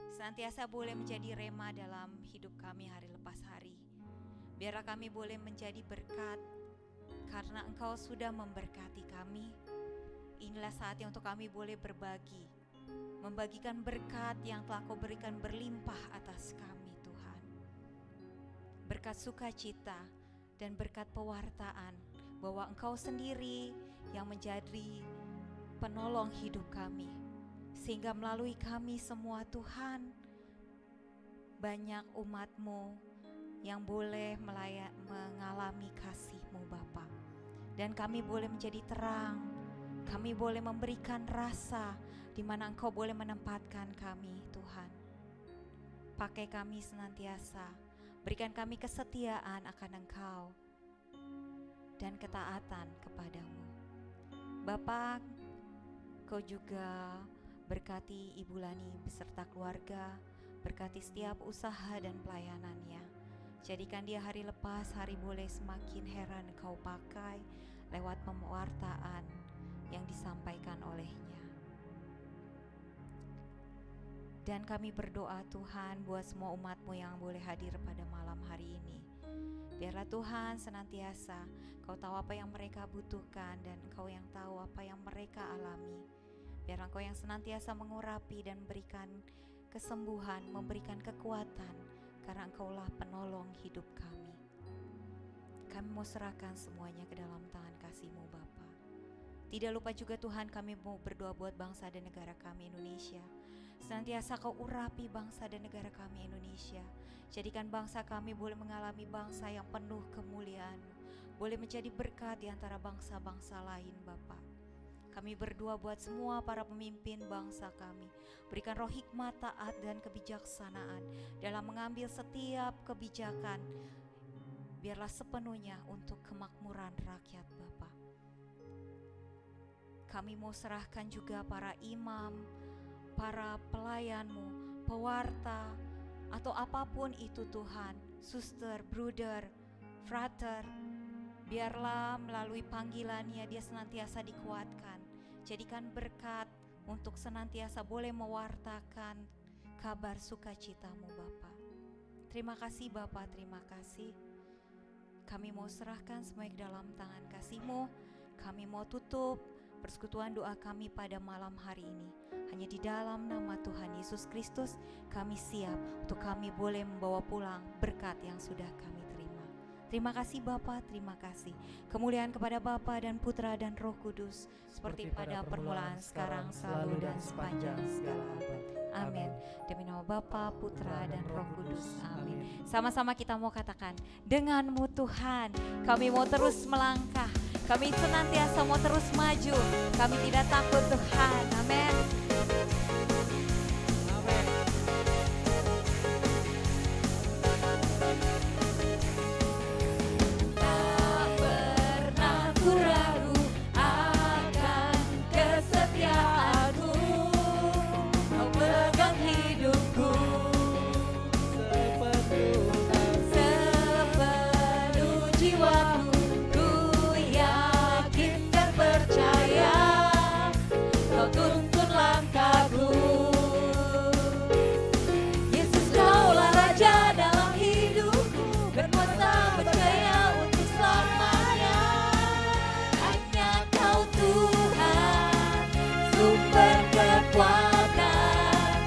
senantiasa boleh menjadi rema dalam hidup kami hari lepas hari. Biarlah kami boleh menjadi berkat, karena Engkau sudah memberkati kami. Inilah saatnya untuk kami boleh berbagi, membagikan berkat yang telah Kau berikan berlimpah atas kami Tuhan. Berkat sukacita dan berkat pewartaan, bahwa Engkau sendiri yang menjadi penolong hidup kami. Sehingga melalui kami semua Tuhan, banyak umat-Mu yang boleh mengalami kasih-Mu Bapa. Dan kami boleh menjadi terang, kami boleh memberikan rasa di mana Engkau boleh menempatkan kami Tuhan. Pakai kami senantiasa, berikan kami kesetiaan akan Engkau dan ketaatan kepadamu. Bapa, Kau juga berkati Ibu Lani beserta keluarga, berkati setiap usaha dan pelayanannya. Jadikan dia hari lepas hari boleh semakin heran Kau pakai lewat pewartaan yang disampaikan olehnya. Dan kami berdoa Tuhan buat semua umat-Mu yang boleh hadir pada malam hari ini. Biarlah Tuhan senantiasa Kau tahu apa yang mereka butuhkan, dan Kau yang tahu apa yang mereka alami. Biarlah Engkau yang senantiasa mengurapi dan memberikan kesembuhan, memberikan kekuatan, karena Engkaulah penolong hidup kami. Kami mau serahkan semuanya ke dalam tangan kasih-Mu Bapa. Tidak lupa juga Tuhan, kami mau berdoa buat bangsa dan negara kami Indonesia. Senantiasa Kau urapi bangsa dan negara kami Indonesia. Jadikan bangsa kami boleh mengalami bangsa yang penuh kemuliaan, boleh menjadi berkat di antara bangsa-bangsa lain Bapa. Kami berdoa buat semua para pemimpin bangsa kami. Berikan roh hikmat, taat, dan kebijaksanaan dalam mengambil setiap kebijakan. Biarlah sepenuhnya untuk kemakmuran rakyat Bapa. Kami mau serahkan juga para imam, para pelayan-Mu, pewarta, atau apapun itu Tuhan, suster, bruder, frater. Biarlah melalui panggilannya dia senantiasa dikuatkan. Jadikan berkat untuk senantiasa boleh mewartakan kabar sukacita-Mu Bapa. Terima kasih Bapa, terima kasih. Kami mau serahkan semuanya ke dalam tangan kasih-Mu. Kami mau tutup persekutuan doa kami pada malam hari ini. Hanya di dalam nama Tuhan Yesus Kristus kami siap untuk kami boleh membawa pulang berkat yang sudah kami terima. Terima kasih Bapa, terima kasih. Kemuliaan kepada Bapa dan Putra dan Roh Kudus seperti pada permulaan, sekarang, selalu dan sepanjang segala abad. Amin. Demi nama Bapa, Putra dan Roh Kudus. Amin. Sama-sama kita mau katakan, dengan-Mu Tuhan kami mau terus melangkah. Kami senantiasa mau terus maju. Kami tidak takut Tuhan. Amin. Tak pernah ku ragu akan kesetiaan-Mu. Kau pegang hidupku sepenuh jiwaku. Ku yakin dan percaya Kau tuntun langkahku. Yesus, Kaulah Raja dalam hidupku, berkuasa berjaya untuk selamanya. Hanya Kau Tuhan, sumber kekuatan,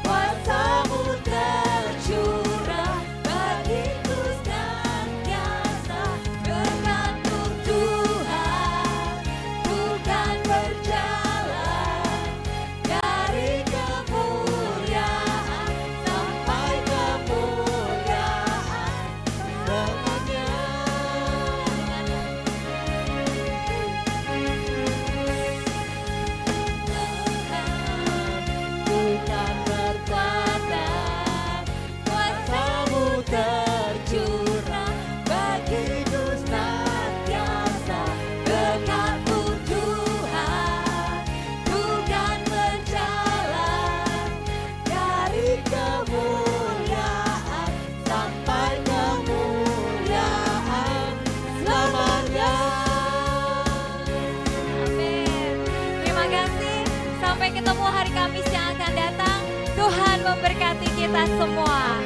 kuasa-Mu tercurah bagiku senantiasa. Berkat-Mu Tuhan, ku kan berjalan dari kemuliaan sampai kemuliaan selamanya. Tuhan berkuatan, kuasa-Mu tercurah bagiku senantiasa. Berkat-Mu Tuhan, ku kan berjalan dari kemuliaan sampai kemuliaan selamanya. Amin. Terima kasih. Sampai ketemu hari Kamis yang akan datang. Tuhan memberkati kita semua.